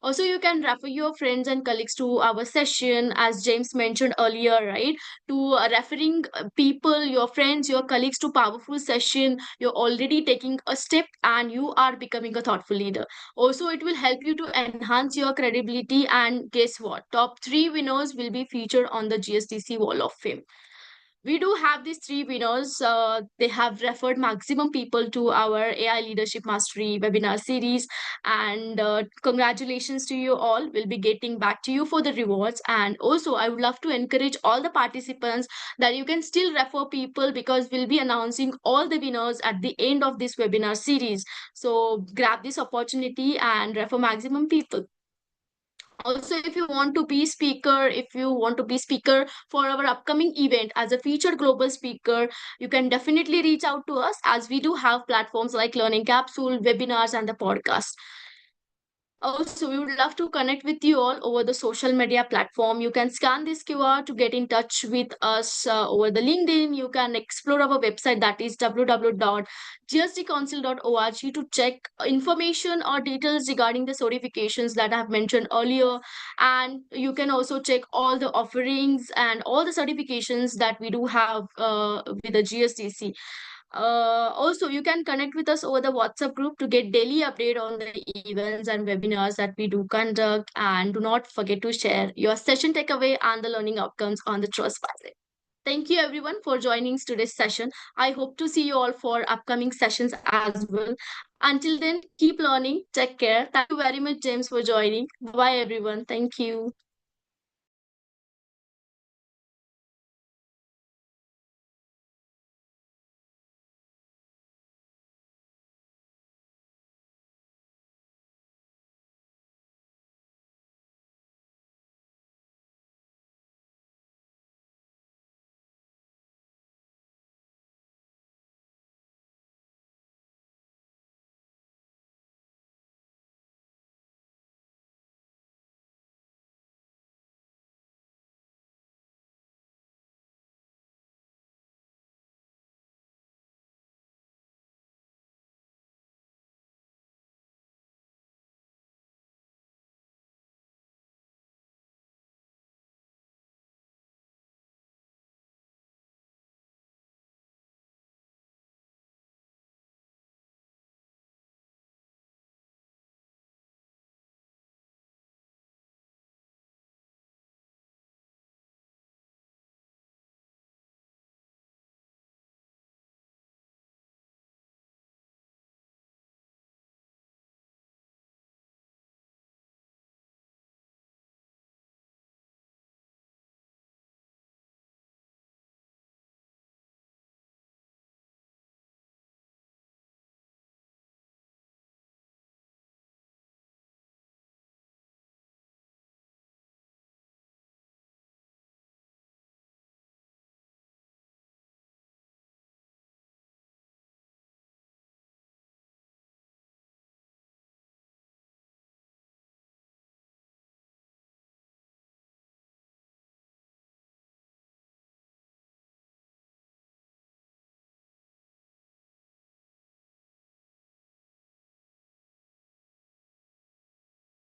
Also, you can refer your friends and colleagues to our session, as James mentioned earlier, right? To referring people, your friends, your colleagues to powerful session, you're already taking a step and you are becoming a thoughtful leader. Also, it will help you to enhance your credibility. And guess what? Top 3 winners will be featured on the GSDC Wall of Fame. We do have these 3 winners. They have referred maximum people to our AI Leadership Mastery webinar series. And congratulations to you all. We'll be getting back to you for the rewards. And also, I would love to encourage all the participants that you can still refer people, because we'll be announcing all the winners at the end of this webinar series. So grab this opportunity and refer maximum people. Also, if you want to be speaker for our upcoming event as a featured global speaker, you can definitely reach out to us, as we do have platforms like Learning Capsule, webinars, and the podcast. Also, we would love to connect with you all over the social media platform. You can scan this QR to get in touch with us over the LinkedIn. You can explore our website, that is www.gsdcouncil.org, to check information or details regarding the certifications that I have mentioned earlier. And you can also check all the offerings and all the certifications that we do have with the GSDC. Also, you can connect with us over the WhatsApp group to get daily update on the events and webinars that we do conduct. And do not forget to share your session takeaway and the learning outcomes on the Trustpilot. Thank you everyone for joining today's session. I hope to see you all for upcoming sessions as well. Until then, keep learning. Take care. Thank you very much, James, for joining. Bye everyone. Thank you.